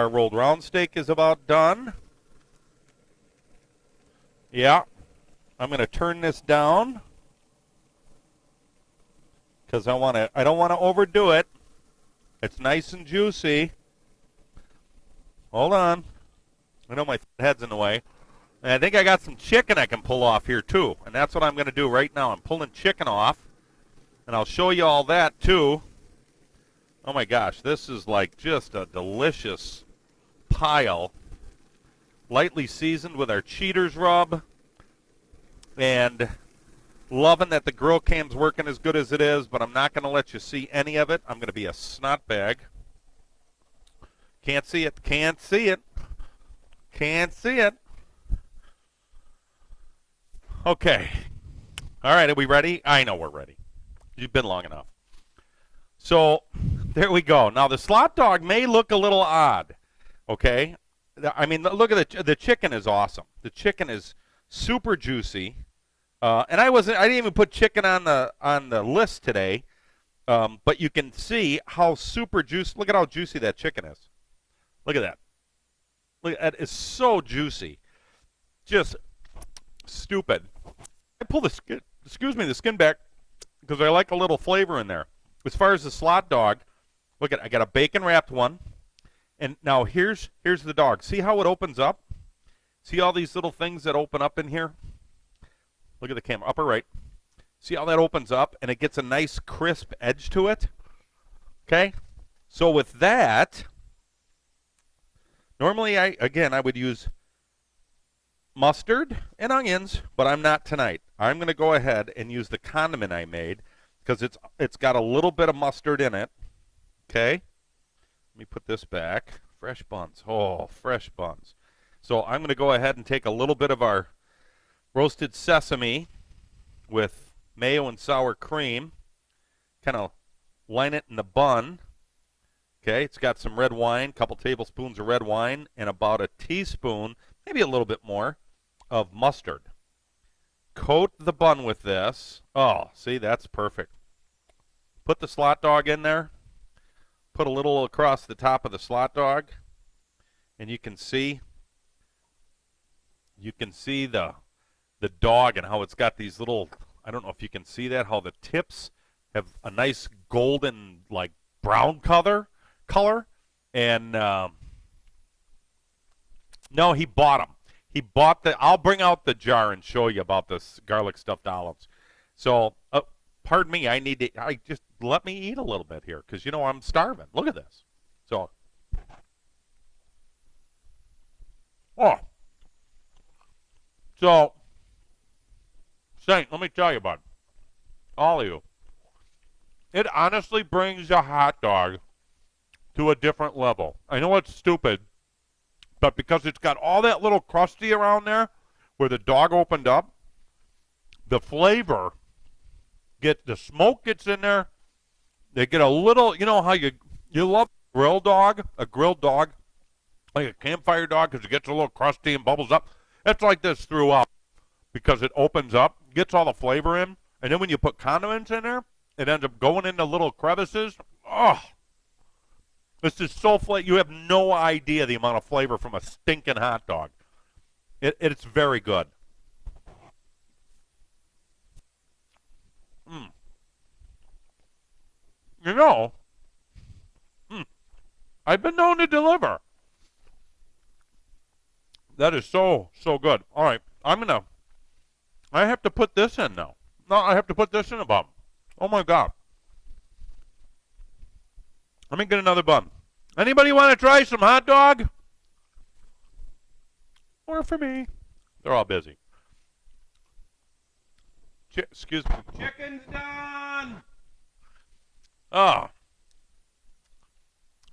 rolled round steak is about done. Yeah. I'm going to turn this down because I don't want to overdo it. It's nice and juicy. Hold on. I know my head's in the way. And I think I got some chicken I can pull off here too. And that's what I'm going to do right now. I'm pulling chicken off. And I'll show you all that too. Oh my gosh, this is like just a delicious pile. Lightly seasoned with our Cheaters rub. And loving that the grill cam's working as good as it is, but I'm not going to let you see any of it. I'm going to be a snot bag. Can't see it. Can't see it. Can't see it. Okay. All right, are we ready? I know we're ready. You've been long enough. So there we go. Now the slot dog may look a little odd. Okay. I mean, look at the chicken is awesome. The chicken is super juicy. And I didn't even put chicken on the list today. But you can see how super juicy. Look at how juicy that chicken is. Look at that. Look, that is so juicy. Just stupid. I pull the skin back because I like a little flavor in there. As far as the slot dog, look at, I got a bacon wrapped one. And now here's the dog. See how it opens up? See all these little things that open up in here? Look at the camera, upper right. See how that opens up and it gets a nice crisp edge to it? Okay? So with that, normally I would use mustard and onions, but I'm not tonight. I'm going to go ahead and use the condiment I made because it's got a little bit of mustard in it. Okay? Let me put this back. Fresh buns. Oh, fresh buns. So I'm going to go ahead and take a little bit of our roasted sesame with mayo and sour cream. Kind of line it in the bun. Okay, it's got some red wine, a couple tablespoons of red wine, and about a teaspoon, maybe a little bit more, of mustard. Coat the bun with this. Oh, see, that's perfect. Put the slot dog in there. Put a little across the top of the slot dog, and you can see the dog and how it's got these little, I don't know if you can see that, how the tips have a nice golden, like brown color. And no, he bought them. He bought I'll bring out the jar and show you about this garlic stuffed olives. So, pardon me, just let me eat a little bit here because, I'm starving. Look at this. So, Saint, let me tell you, bud. All of you. It honestly brings a hot dog to a different level. I know it's stupid, but because it's got all that little crusty around there where the dog opened up, the flavor the smoke gets in there. They get a little, you know how you love a grilled dog, like a campfire dog, because it gets a little crusty and bubbles up. It's like this throughout because it opens up, gets all the flavor in, and then when you put condiments in there, it ends up going into little crevices. Oh, this is so flaky. You have no idea the amount of flavor from a stinking hot dog. It's very good. Mm. You know, I've been known to deliver. That is so good. All right, I have to put this in now. No, I have to put this in a bun. Oh my God. Let me get another bun. Anybody want to try some hot dog? Or for me? They're all busy. Excuse me. Chicken's done. Ah.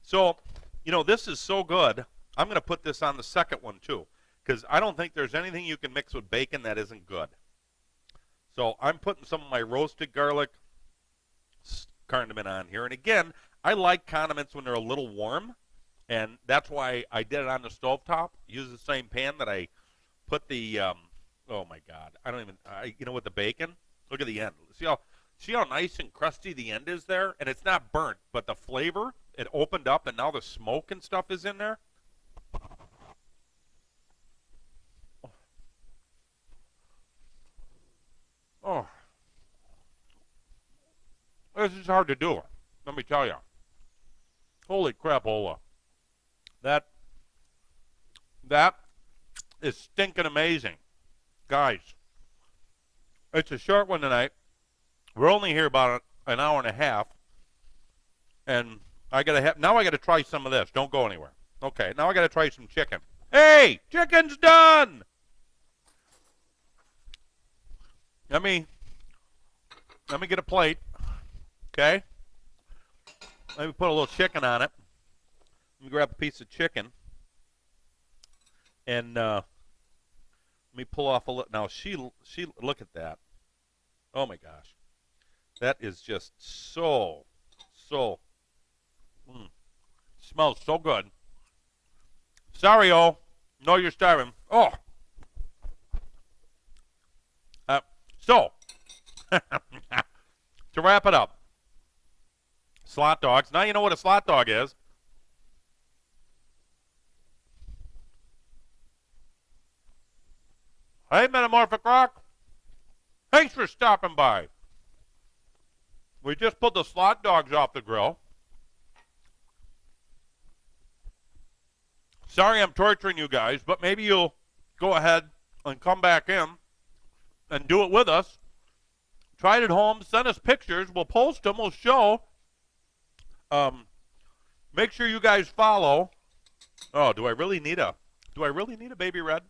So, this is so good. I'm going to put this on the second one too, because I don't think there's anything you can mix with bacon that isn't good. So I'm putting some of my roasted garlic condiment on here. And again, I like condiments when they're a little warm, and that's why I did it on the stovetop. Use the same pan that I put the, oh my God, with the bacon. Look at the end. See how nice and crusty the end is there? And it's not burnt, but the flavor, it opened up, and now the smoke and stuff is in there. Oh, this is hard to do. Let me tell you. Holy crapola. That is stinking amazing. Guys, it's a short one tonight. We're only here about an hour and a half. And I gotta try some of this. Don't go anywhere. Okay, now I gotta try some chicken. Hey, chicken's done! Let me get a plate. Okay? Let me put a little chicken on it. Let me grab a piece of chicken. And let me pull off a little. Now, she look at that. Oh, my gosh. That is just so, smells so good. Sorry, oh. No, you're starving. Oh. So, to wrap it up, slot dogs. Now you know what a slot dog is. Hey, Metamorphic Rock. Thanks for stopping by. We just put the slot dogs off the grill. Sorry I'm torturing you guys, but maybe you'll go ahead and come back in and do it with us. Try it at home. Send us pictures. We'll post them. We'll show. Make sure you guys follow. Oh, do I really need a Baby Red?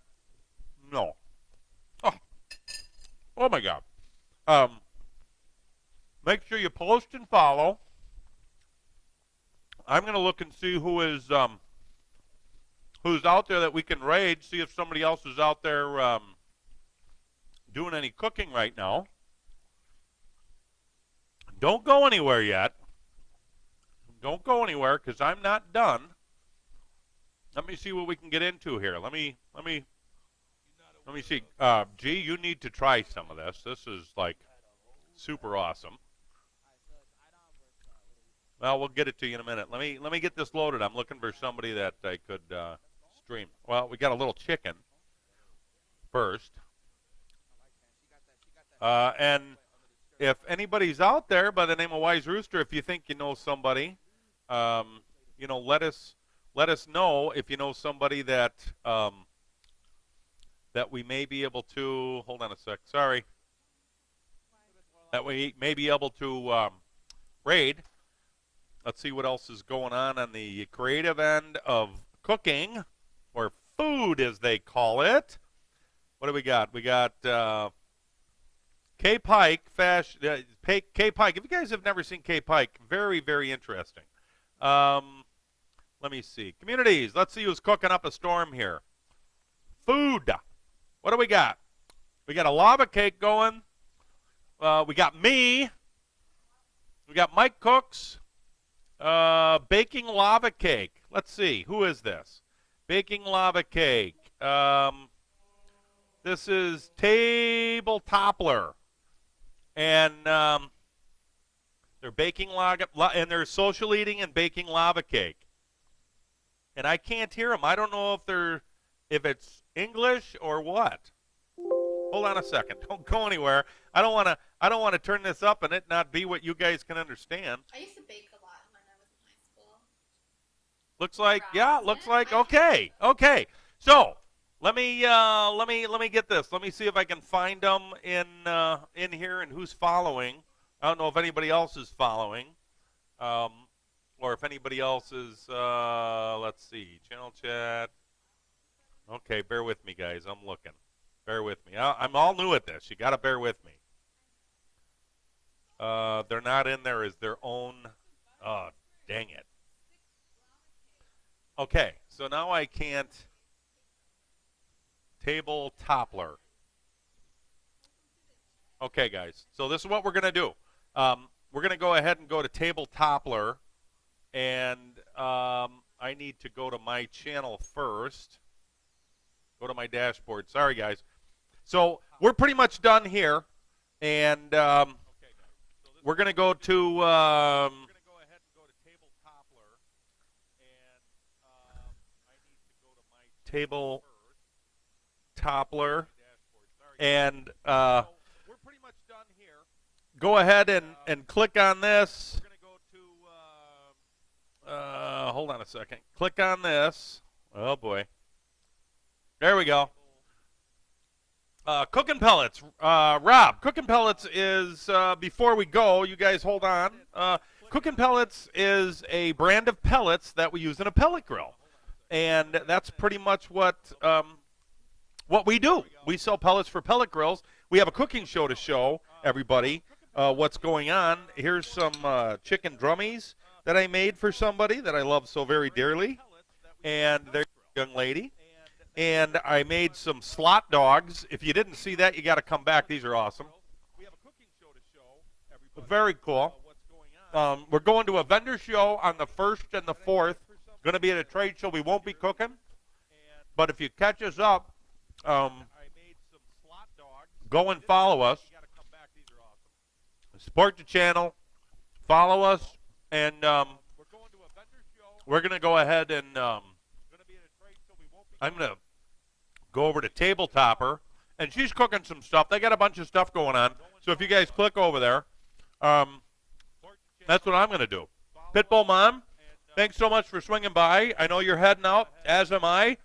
No. Oh my God. Make sure you post and follow. I'm going to look and see who's out there that we can raid. See if somebody else is out there doing any cooking right now. Don't go anywhere yet. Don't go anywhere because I'm not done. Let me see what we can get into here. Let me see. G, you need to try some of this. This is like super awesome. Well, we'll get it to you in a minute. Let me get this loaded. I'm looking for somebody that I could stream. Well, we got a little chicken first. And if anybody's out there by the name of Wise Rooster, if you think you know somebody, let us know if you know somebody that that we may be able to. Hold on a sec. Sorry. That we may be able to raid. Let's see what else is going on the creative end of cooking, or food as they call it. What do we got? We got K Pike fashion. K Pike. If you guys have never seen K Pike, very very interesting. Let me see. Communities. Let's see who's cooking up a storm here. Food. What do we got? We got a lava cake going. We got me. We got Mike Cooks. Baking lava cake. Let's see. Who is this? Baking lava cake. This is Table Toppler. And they're baking lava, and they're social eating and baking lava cake. And I can't hear them. I don't know if it's English or what. Hold on a second. Don't go anywhere. I don't want to turn this up and it not be what you guys can understand. I used to bake a lot when I was in high school. Looks like looks like okay. So let me get this. Let me see if I can find them in here and who's following. I don't know if anybody else is following, or if anybody else is. Let's see, channel chat. Okay, bear with me, guys. I'm looking. Bear with me. I'm all new at this. You got to bear with me. They're not in there as their own. Oh, dang it. Okay, so now I can't. Table Toppler. Okay, guys. So this is what we're going to do. We're going to go ahead and go to Table Toppler. And I need to go to my channel first. Go to my dashboard. Sorry, guys. So we're pretty much done here. And we're going to go to... we're going to go ahead and go to Table Toppler. And I need to go to my Table Toppler. And we're pretty much done here. Go ahead and click on this. We're going to go to... hold on a second. Click on this. Oh, boy. There we go. Cooking Pellets. Rob, Cooking Pellets is, before we go, you guys hold on. Cooking Pellets is a brand of pellets that we use in a pellet grill. And that's pretty much what we do. We sell pellets for pellet grills. We have a cooking show to show everybody what's going on. Here's some chicken drummies that I made for somebody that I love so very dearly. And there's a young lady. And I made some slot dogs. If you didn't see that, you got to come back. These are awesome. We have a cooking show to show everybody. Very cool. We're going to a vendor show on the 1st and the 4th. Going to be at a trade show. We won't be cooking. But if you catch us up, go and follow us. Support the channel. Follow us. And we're going to go ahead and... I'm going to go over to Table Topper, and she's cooking some stuff. They got a bunch of stuff going on. So if you guys click over there, that's what I'm going to do. Pitbull Mom, thanks so much for swinging by. I know you're heading out, as am I.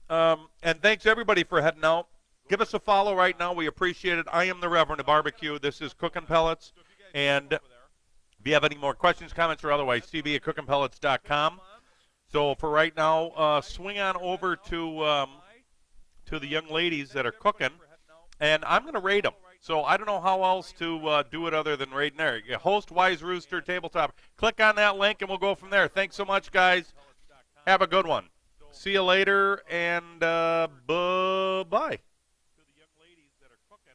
And thanks, everybody, for heading out. Give us a follow right now. We appreciate it. I am the Reverend of Barbecue. This is Cooking Pellets. And if you have any more questions, comments, or otherwise, cb@cookingpellets.com. So for right now, swing on over to the young ladies that are cooking, and I'm going to rate them. So I don't know how else to do it other than rating there. Host Wise Rooster Tabletop. Click on that link, and we'll go from there. Thanks so much, guys. Have a good one. See you later, and bye-bye.